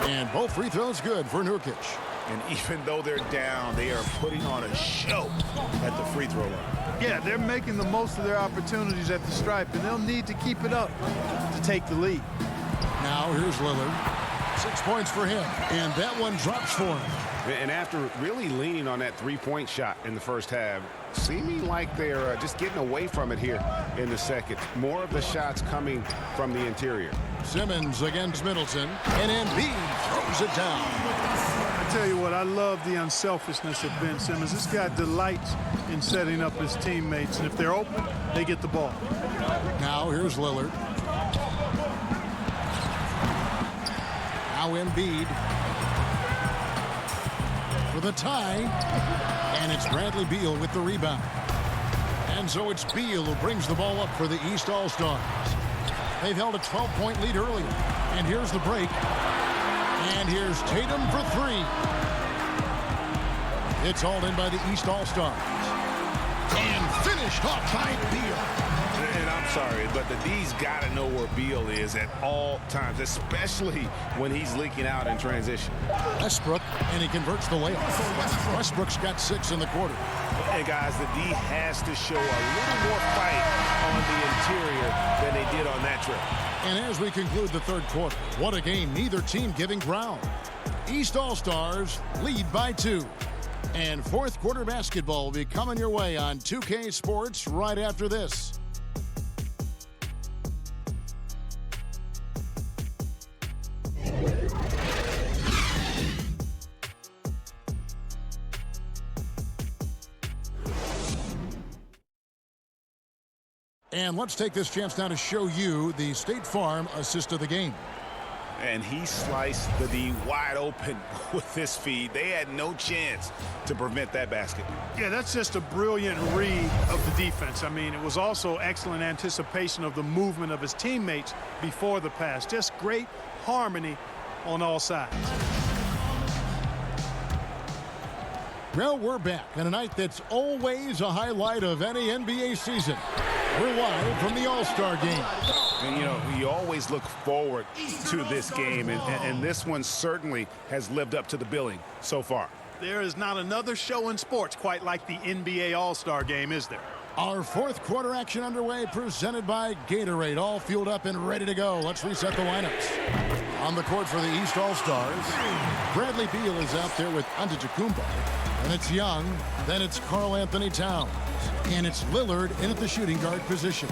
Speaker 2: And both free throws good for Nurkic.
Speaker 3: And even though they're down, they are putting on a show at the free throw line.
Speaker 4: Yeah, they're making the most of their opportunities at the stripe, and they'll need to keep it up to take the lead.
Speaker 2: Now here's Lillard. 6 points for him, and that one drops for him.
Speaker 3: And after really leaning on that three-point shot in the first half, seeming like they're just getting away from it here in the second. More of the shots coming from the interior.
Speaker 2: Simmons against Middleton, and Embiid throws it down.
Speaker 4: I tell you what, I love the unselfishness of Ben Simmons. This guy delights in setting up his teammates, and if they're open, they get the ball.
Speaker 2: Now here's Lillard. Now Embiid for the tie, and it's Bradley Beal with the rebound. And so it's Beal who brings the ball up for the East All-Stars. They've held a 12-point lead earlier, and here's the break. And here's Tatum for 3. It's hauled in by the East All-Stars. And finished off by Beal.
Speaker 3: And I'm sorry, but the D's got to know where Beal is at all times, especially when he's leaking out in transition.
Speaker 2: Westbrook, and he converts the layup. Westbrook's got 6 in the quarter.
Speaker 3: And guys, the D has to show a little more fight on the interior than they did on that trip.
Speaker 2: And as we conclude the third quarter, what a game, neither team giving ground. East All-Stars lead by 2. And fourth quarter basketball will be coming your way on 2K Sports right after this. And let's take this chance now to show you the State Farm assist of the game.
Speaker 3: And he sliced the D wide open with this feed. They had no chance to prevent that basket.
Speaker 4: Yeah, that's just a brilliant read of the defense. I mean, it was also excellent anticipation of the movement of his teammates before the pass. Just great harmony on all sides.
Speaker 2: Well, we're back on a night that's always a highlight of any NBA season. We're live from the All-Star game.
Speaker 3: And, you know, you always look forward to this game, and this one certainly has lived up to the billing so far.
Speaker 4: There is not another show in sports quite like the NBA All-Star Game, is there?
Speaker 2: Our fourth quarter action underway, presented by Gatorade. All fueled up and ready to go. Let's reset the lineups. On the court for the East All-Stars, Bradley Beal is out there with Antetokounmpo. And it's Young. Then it's Karl Anthony Towns. And it's Lillard in at the shooting guard position.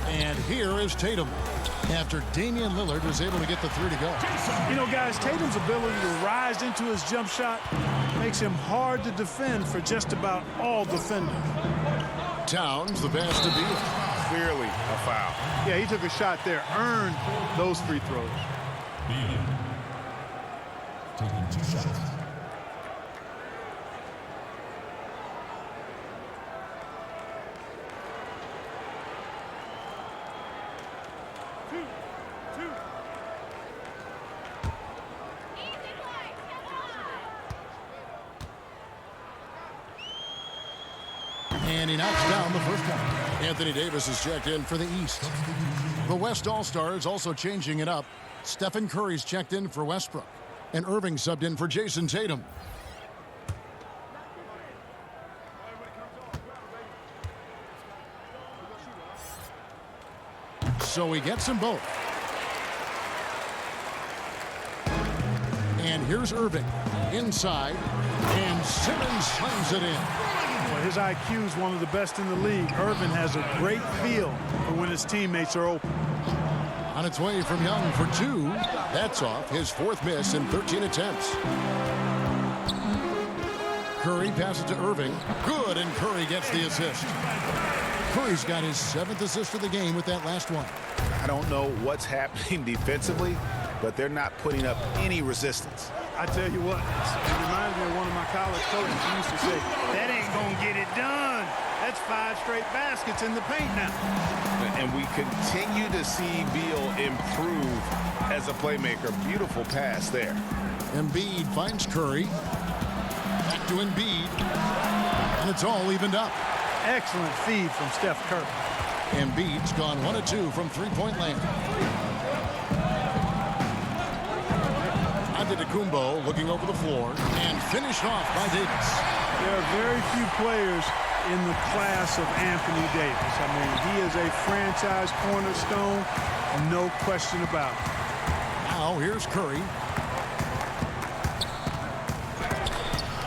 Speaker 2: And here is Tatum, after Damian Lillard was able to get the three to go.
Speaker 4: You know, guys, Tatum's ability to rise into his jump shot makes him hard to defend for just about all defenders.
Speaker 2: Towns, the pass to Beal.
Speaker 3: Clearly a foul.
Speaker 4: Yeah, he took a shot there, earned those free throws.
Speaker 11: Beal. Taking 2 shots.
Speaker 2: And he knocks down the first one. Anthony Davis is checked in for the East. The West All-Stars also changing it up. Stephen Curry's checked in for Westbrook. And Irving subbed in for Jason Tatum. So he gets them both. And here's Irving inside. And Simmons slams it in.
Speaker 4: Well, his IQ is one of the best in the league. Irving has a great feel for when his teammates are open.
Speaker 2: On its way from Young for 2. That's off his 4th miss in 13 attempts. Curry passes to Irving. Good, and Curry gets the assist. Curry's got his 7th assist of the game with that last one.
Speaker 3: I don't know what's happening defensively, but they're not putting up any resistance.
Speaker 4: I tell you what, it reminds me of one of my college coaches who used to say, that ain't gonna get it done. That's 5 straight baskets in the paint now.
Speaker 3: And we continue to see Beal improve as a playmaker. Beautiful pass there.
Speaker 2: Embiid finds Curry. Back to Embiid. And it's all evened up.
Speaker 4: Excellent feed from Steph Curry.
Speaker 2: Embiid's gone 1 of 2 from three-point land. Antetokounmpo looking over the floor and finished off by Davis.
Speaker 4: There are very few players in the class of Anthony Davis. I mean, he is a franchise cornerstone, no question about it.
Speaker 2: Now here's Curry.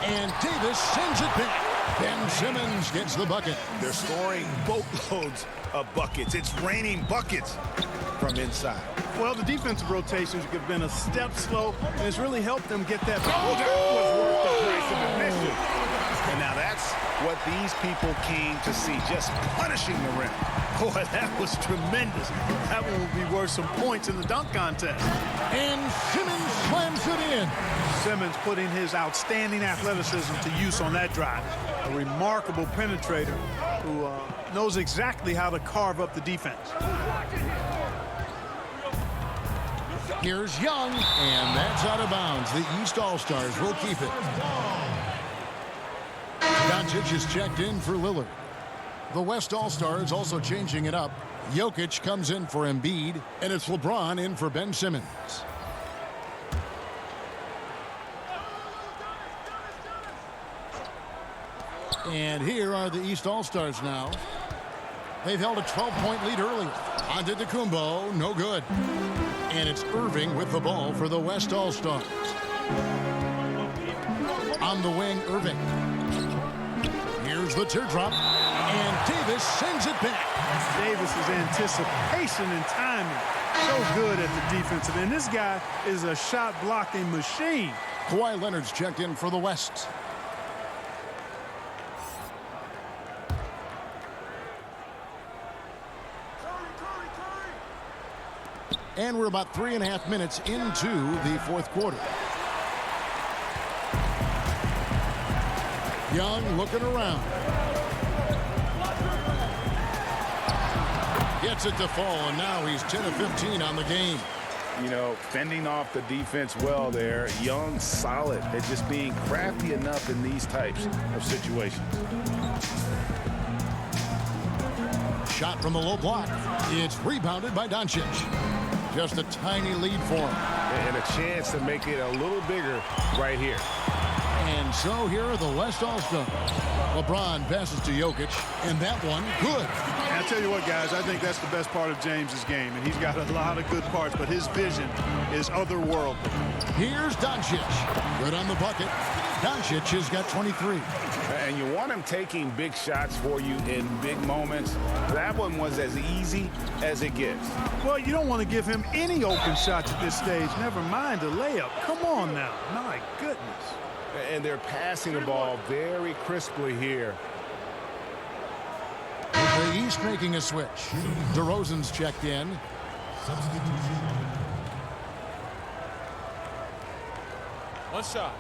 Speaker 2: And Davis sends it back. Ben Simmons gets the bucket.
Speaker 3: They're scoring boatloads of buckets. It's raining buckets from inside.
Speaker 4: Well, the defensive rotations have been a step slow, and it's really helped them get that.
Speaker 3: Oh, that was worth the price of admission. And now that's what these people came to see, just punishing the rim.
Speaker 4: Boy, that was tremendous. That one will be worth some points in the dunk contest.
Speaker 2: And Simmons slams it in.
Speaker 4: Simmons putting his outstanding athleticism to use on that drive. A remarkable penetrator who knows exactly how to carve up the defense.
Speaker 2: Here's Young, and that's out of bounds. The East All-Stars will keep it. Doncic is checked in for Lillard. The West All-Stars also changing it up. Jokic comes in for Embiid, and it's LeBron in for Ben Simmons. And here are the East All-Stars now. They've held a 12-point lead earlier. Antetokounmpo, no good. And it's Irving with the ball for the West All-Stars. On the wing, Irving. Here's the teardrop. And Davis sends it back.
Speaker 4: Davis's anticipation and timing, so good at the defensive end. This guy is a shot-blocking machine.
Speaker 2: Kawhi Leonard's checked in for the West. And we're about 3.5 minutes into the 4th quarter. Young looking around. Gets it to fall, and now he's 10 of 15 on the game.
Speaker 3: You know, fending off the defense well there. Young, solid at just being crafty enough in these types of situations.
Speaker 2: Shot from the low block. It's rebounded by Doncic. Just a tiny lead for him.
Speaker 3: And a chance to make it a little bigger right here.
Speaker 2: And so here are the West All-Stars. LeBron passes to Jokic, and that one, good.
Speaker 4: I tell you what, guys, I think that's the best part of James's game, and he's got a lot of good parts, but his vision is otherworldly.
Speaker 2: Here's Doncic. Good on the bucket. Doncic has got 23.
Speaker 3: And you want him taking big shots for you in big moments. That one was as easy as it gets.
Speaker 4: Well, you don't want to give him any open shots at this stage, never mind a layup. Come on now. My goodness.
Speaker 3: And they're passing the ball very crisply here.
Speaker 2: The East making a switch. DeRozan's checked in.
Speaker 6: One shot.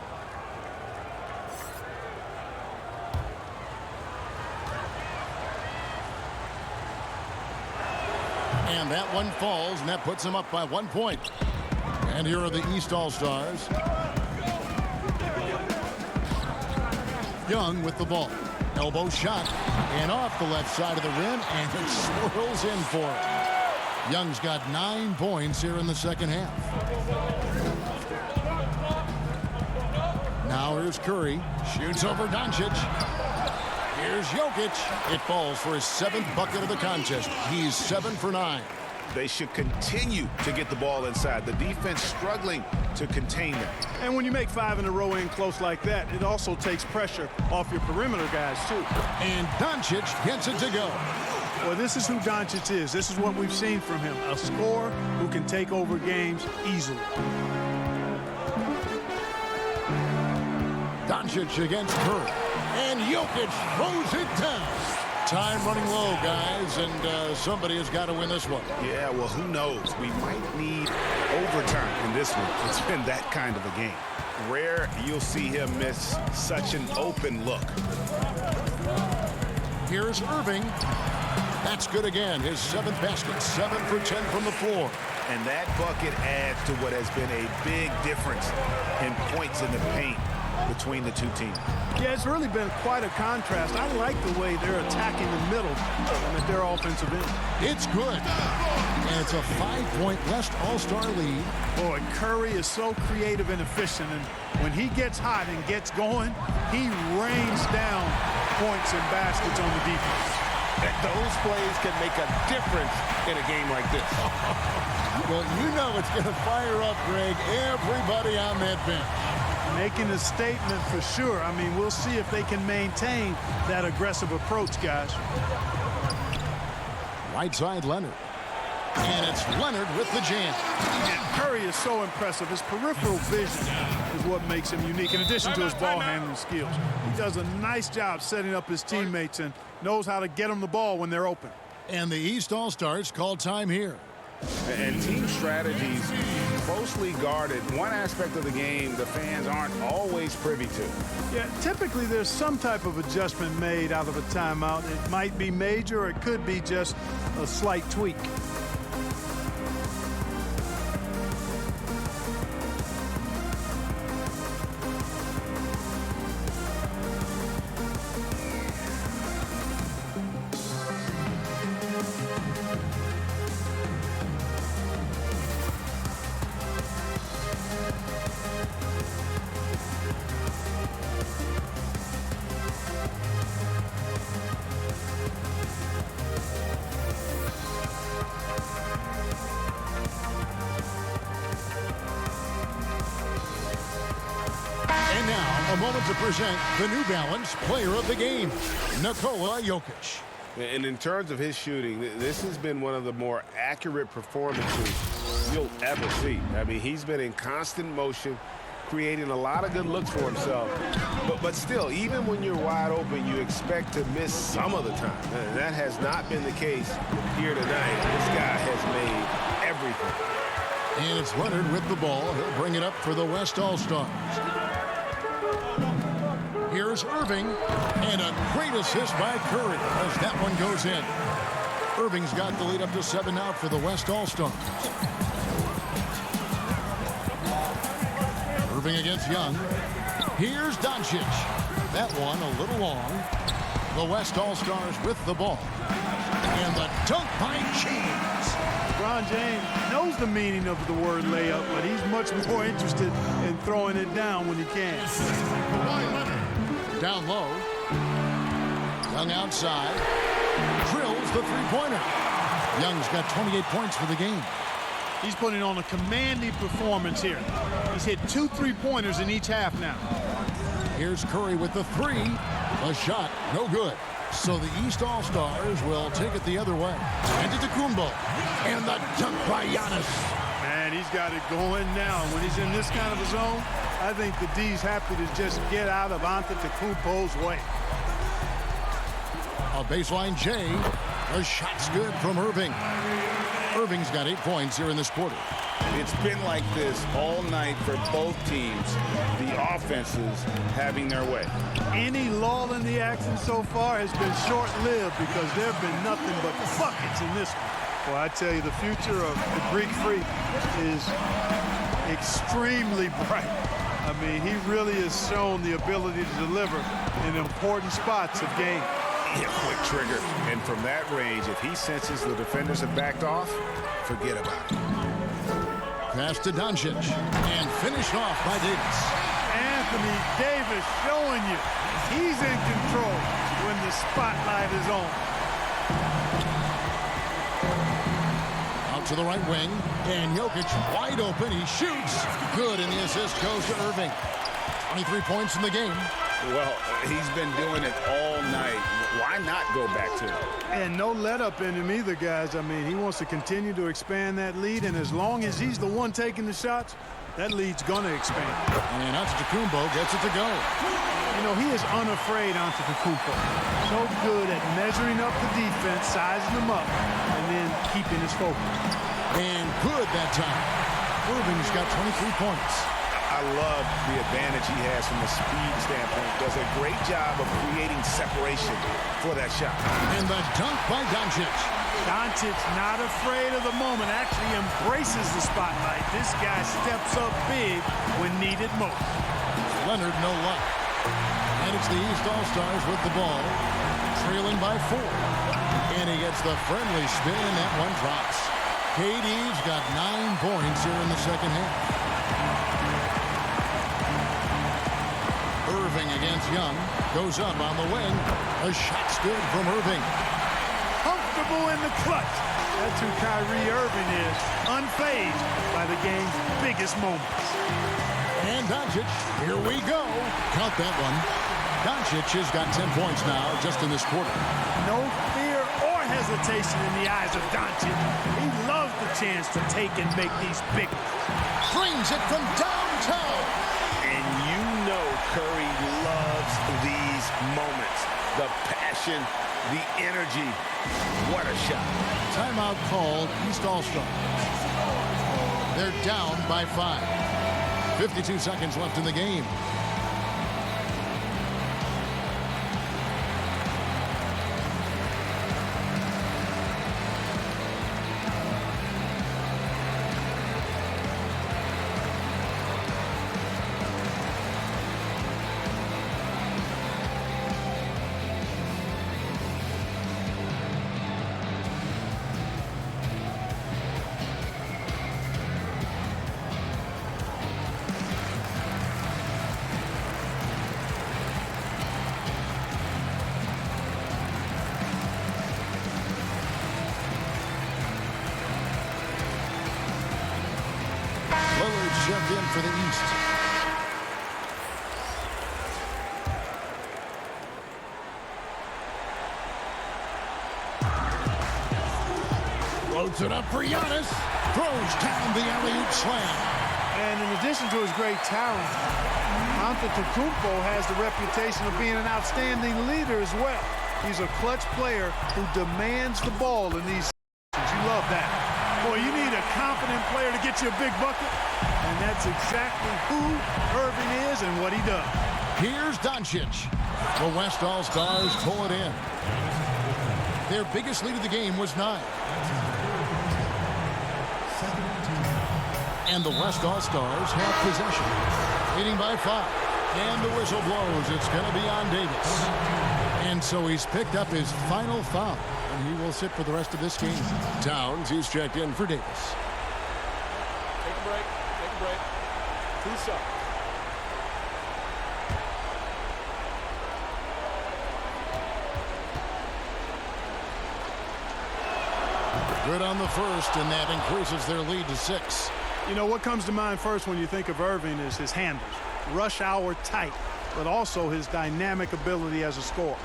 Speaker 2: And that one falls, and that puts him up by 1 point. And here are the East All-Stars. Young with the ball. Elbow shot. And off the left side of the rim, and it swirls in for him. Young's got 9 points here in the second half. Now here's Curry. Shoots over Doncic. Here's Jokic. It falls for his 7th bucket of the contest. He's 7 for 9.
Speaker 3: They should continue to get the ball inside. The defense struggling to contain them.
Speaker 4: And when you make 5 in a row in close like that, it also takes pressure off your perimeter guys, too.
Speaker 2: And Doncic gets it to go.
Speaker 4: Well, this is who Doncic is. This is what we've seen from him. A scorer who can take over games easily.
Speaker 2: Doncic against Curry. And Jokic throws it down. Time running low, guys, and somebody has got to win this one.
Speaker 3: Yeah, well, who knows? We might need overtime in this one. It's been that kind of a game. Rare you'll see him miss such an open look.
Speaker 2: Here's Irving. That's good again. His 7th basket, 7 for 10 from the floor.
Speaker 3: And that bucket adds to what has been a big difference in points in the paint between the two teams.
Speaker 4: Yeah, it's really been quite a contrast. I like the way they're attacking the middle at their offensive end.
Speaker 2: It's good. And it's a 5-point West All-Star lead.
Speaker 4: Boy, Curry is so creative and efficient, and when he gets hot and gets going, he rains down points and baskets on the defense.
Speaker 7: Those plays can make a difference in a game like this.
Speaker 2: Well, you know it's going to fire up, Greg, everybody on that bench.
Speaker 4: Making a statement for sure. I mean, we'll see if they can maintain that aggressive approach, guys.
Speaker 2: Right side, Leonard. And it's Leonard with the jam.
Speaker 4: And Curry is so impressive. His peripheral vision is what makes him unique, in addition to his ball handling skills. He does a nice job setting up his teammates and knows how to get them the ball when they're open.
Speaker 2: And the East All-Stars call time here.
Speaker 3: And team strategies closely guarded. One aspect of the game the fans aren't always privy to.
Speaker 4: Yeah, typically there's some type of adjustment made out of a timeout. It might be major, or it could be just a slight tweak.
Speaker 2: And now, a moment to present the New Balance Player of the Game, Nikola Jokic.
Speaker 3: And in terms of his shooting, this has been one of the more accurate performances you'll ever see. I mean, he's been in constant motion, creating a lot of good looks for himself. But still, even when you're wide open, you expect to miss some of the time. And that has not been the case here tonight. This guy has made everything.
Speaker 2: And it's Leonard with the ball. He'll bring it up for the West All-Stars. Here's Irving, and a great assist by Curry as that one goes in. Irving's got the lead up to 7 now for the West All-Stars. Irving against Young. Here's Doncic. That one a little long. The West All-Stars with the ball. And the dunk by James.
Speaker 4: LeBron James knows the meaning of the word layup, but he's much more interested in throwing it down when he can.
Speaker 2: Down low. Young outside. Drills the three-pointer. Young's got 28 points for the game.
Speaker 4: He's putting on a commanding performance here. He's hit 2 3-pointers in each half now.
Speaker 2: Here's Curry with the three. A shot, no good. So the East All-Stars will take it the other way. Antetokounmpo. And the dunk by Giannis.
Speaker 4: Man, he's got it going now. When he's in this kind of a zone, I think the D's happy to just get out of Antetokounmpo's way.
Speaker 2: A baseline J. A shot's good from Irving. Irving's got 8 points here in this quarter.
Speaker 3: It's been like this all night for both teams. The offenses having their way.
Speaker 4: Any lull in the action so far has been short-lived because there have been nothing but buckets in this one. Well, I tell you, the future of the Greek Freak is extremely bright. I mean, he really has shown the ability to deliver in important spots of game.
Speaker 3: Yeah, quick trigger. And from that range, if he senses the defenders have backed off, forget about it.
Speaker 2: Pass to Doncic. And finished off by Davis.
Speaker 4: Anthony Davis showing you he's in control when the spotlight is on.
Speaker 2: Out to the right wing. And Jokic wide open. He shoots. Good, and the assist goes to Irving. 23 points in the game.
Speaker 3: Well, he's been doing it all night. Why not go back to it?
Speaker 4: And no let up in him either, guys. I mean, he wants to continue to expand that lead, and as long as he's the one taking the shots, that lead's going to expand.
Speaker 2: And Antetokounmpo gets it to go.
Speaker 4: You know, he is unafraid, Antetokounmpo. So good at measuring up the defense, sizing them up, and then keeping his focus.
Speaker 2: And good that time. Irving's got 23 points.
Speaker 3: I love the advantage he has from a speed standpoint. Does a great job of creating separation for that shot.
Speaker 2: And the dunk by Doncic.
Speaker 4: Doncic not afraid of the moment, actually embraces the spotlight. This guy steps up big when needed most.
Speaker 2: Leonard, no luck. And it's the East All-Stars with the ball, trailing by 4. And he gets the friendly spin, and that one drops. KD's got 9 points here in the second half. Irving against Young. Goes up on the wing. A shot's good from Irving.
Speaker 4: Comfortable in the clutch. That's who Kyrie Irving is. Unfazed by the game's biggest moments.
Speaker 2: And Doncic. Here we go. Count that one. Doncic has got 10 points now just in this quarter.
Speaker 4: No fear or hesitation in the eyes of Doncic. He loves the chance to take and make these big ones.
Speaker 2: Brings it from downtown.
Speaker 3: And you know Curry loves these moments. The passion, the energy. What a shot.
Speaker 2: Timeout called East All-Stars. They're down by 5. 52 seconds left in the game. Shoved in for the East. Floats it up for Giannis. Throws down the alley-oop slam.
Speaker 4: And in addition to his great talent, Antetokounmpo has the reputation of being an outstanding leader as well. He's a clutch player who demands the ball in these situations. You love that. Boy, you need a confident player to get you a big bucket. And that's exactly who Irving is and what he does.
Speaker 2: Here's Doncic. The West All-Stars pull it in. Their biggest lead of the game was 9. And the West All-Stars have possession. Leading by 5. And the whistle blows. It's going to be on Davis. And so he's picked up his final foul. and he will sit for the rest of this game. Towns, he's checked in for Davis.
Speaker 6: Take a break. Take a break. 2 shots.
Speaker 2: Good on the first, and that increases their lead to 6.
Speaker 4: You know, what comes to mind first when you think of Irving is his handles. Rush hour tight, but also his dynamic ability as a scorer.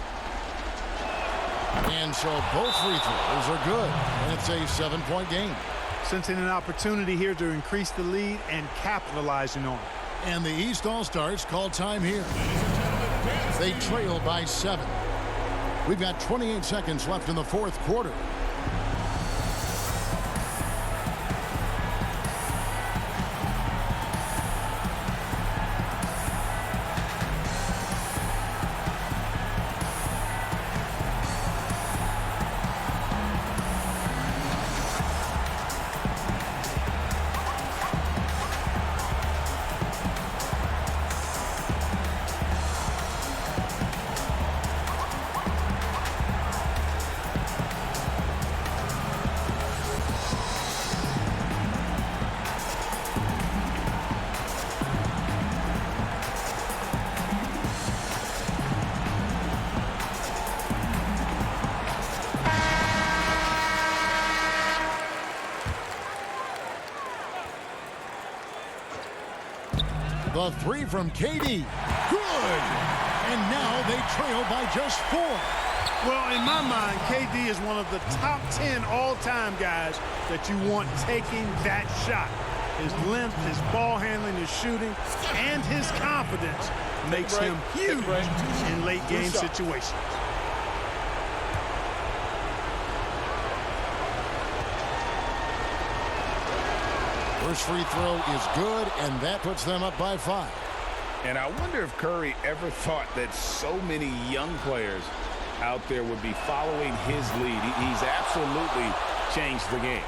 Speaker 2: And so both free throws are good, and it's a 7-point game.
Speaker 4: Sensing an opportunity here to increase the lead and capitalizing on it.
Speaker 2: And the East All-Stars call time here. They trail by 7. We've got 28 seconds left in the fourth quarter. The three from KD. Good! And now they trail by just 4.
Speaker 4: Well, in my mind, KD is one of the top 10 all-time guys that you want taking that shot. His length, his ball handling, his shooting, and his confidence makes him huge in late-game situations.
Speaker 2: First free throw is good, and that puts them up by 5.
Speaker 3: And I wonder if Curry ever thought that so many young players out there would be following his lead. He's absolutely changed the game.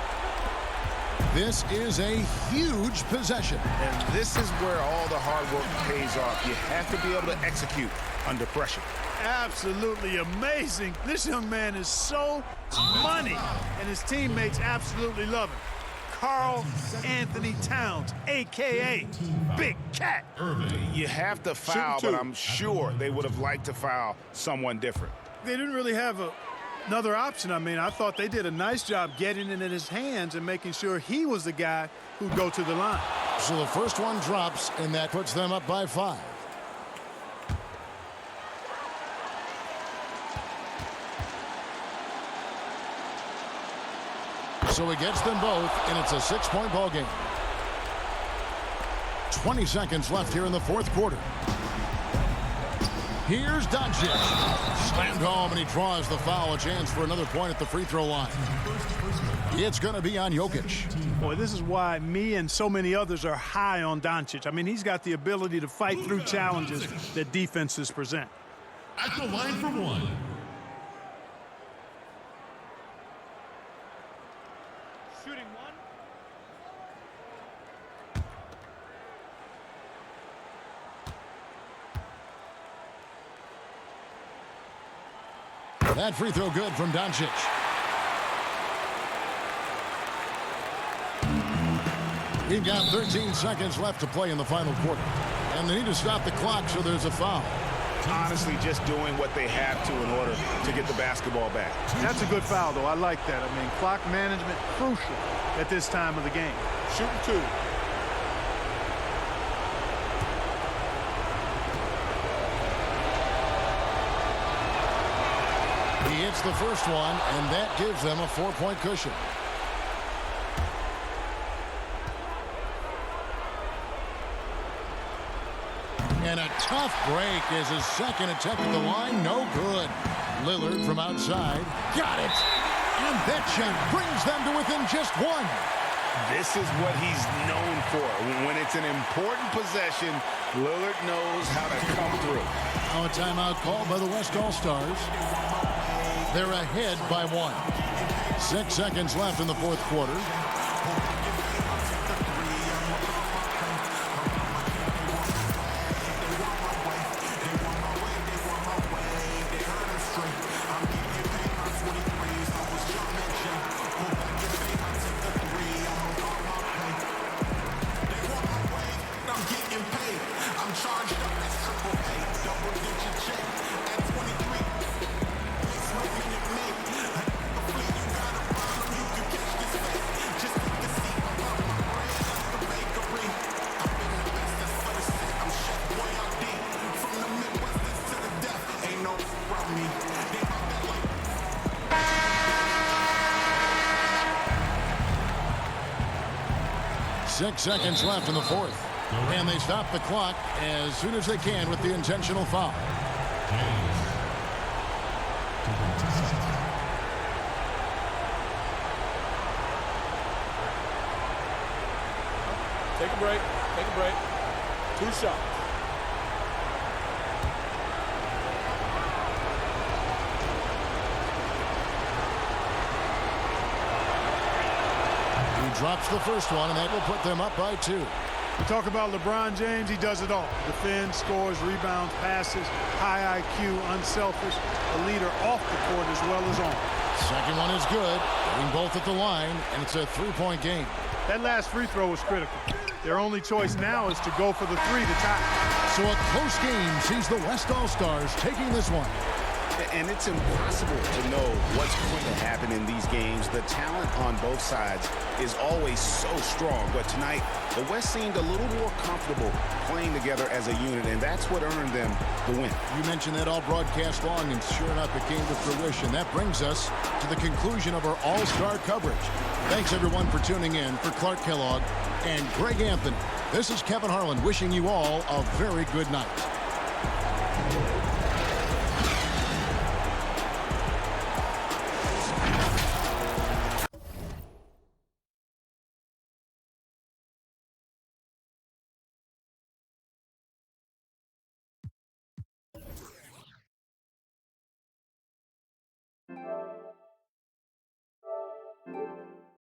Speaker 2: This is a huge possession.
Speaker 3: And this is where all the hard work pays off. You have to be able to execute under pressure.
Speaker 4: Absolutely amazing. This young man is so money, and his teammates absolutely love him. Karl Anthony Towns, a.k.a. Big Cat.
Speaker 3: You have to foul, but I'm sure they would have liked to foul someone different.
Speaker 4: They didn't really have another option. I mean, I thought they did a nice job getting it in his hands and making sure he was the guy who'd go to the line.
Speaker 2: So the first one drops, and that puts them up by 5. So he gets them both, and it's a 6-point ball game. 20 seconds left here in the fourth quarter. Here's Doncic. Slammed home, and he draws the foul. A chance for another point at the free throw line. It's going to be on Jokic.
Speaker 4: Boy, this is why me and so many others are high on Doncic. I mean, he's got the ability to fight through challenges that defenses present.
Speaker 11: At the line for one.
Speaker 4: Shooting one.
Speaker 2: That free throw good from Doncic. We've got 13 seconds left to play in the final quarter. And they need to stop the clock, so there's a foul.
Speaker 3: Honestly, just doing what they have to in order to get the basketball back.
Speaker 4: That's a good foul, though. I like that. I mean, clock management crucial at this time of the game.
Speaker 6: Shooting 2.
Speaker 2: He hits the first one, and that gives them a 4-point cushion. And a tough break is his second attempt at the line. No good. Lillard from outside. Got it. And that shot brings them to within just 1.
Speaker 3: This is what he's known for. When it's an important possession, Lillard knows how to come through.
Speaker 2: Now a timeout called by the West All-Stars. They're ahead by 1. 6 seconds left in the fourth quarter. 6 seconds left in the fourth. And they stop the clock as soon as they can with the intentional foul.
Speaker 6: Take a break. Take a break. 2 shots.
Speaker 2: He drops the first one, and that will put them up by 2.
Speaker 4: We talk about LeBron James. He does it all. Defends, scores, rebounds, passes, high IQ, unselfish, a leader off the court as well as on.
Speaker 2: Second one is good. Getting both at the line, and it's a 3-point game.
Speaker 4: That last free throw was critical. Their only choice now is to go for the 3 to tie.
Speaker 2: So a close game sees the West All-Stars taking this one.
Speaker 3: And it's impossible to know what's going to happen in these games. The talent on both sides is always so strong. But tonight, the West seemed a little more comfortable playing together as a unit, and that's what earned them the win.
Speaker 2: You mentioned that all broadcast long, and sure enough, it came to fruition. That brings us to the conclusion of our All-Star coverage. Thanks, everyone, for tuning in. For Clark Kellogg and Greg Anthony, this is Kevin Harlan wishing you all a very good night.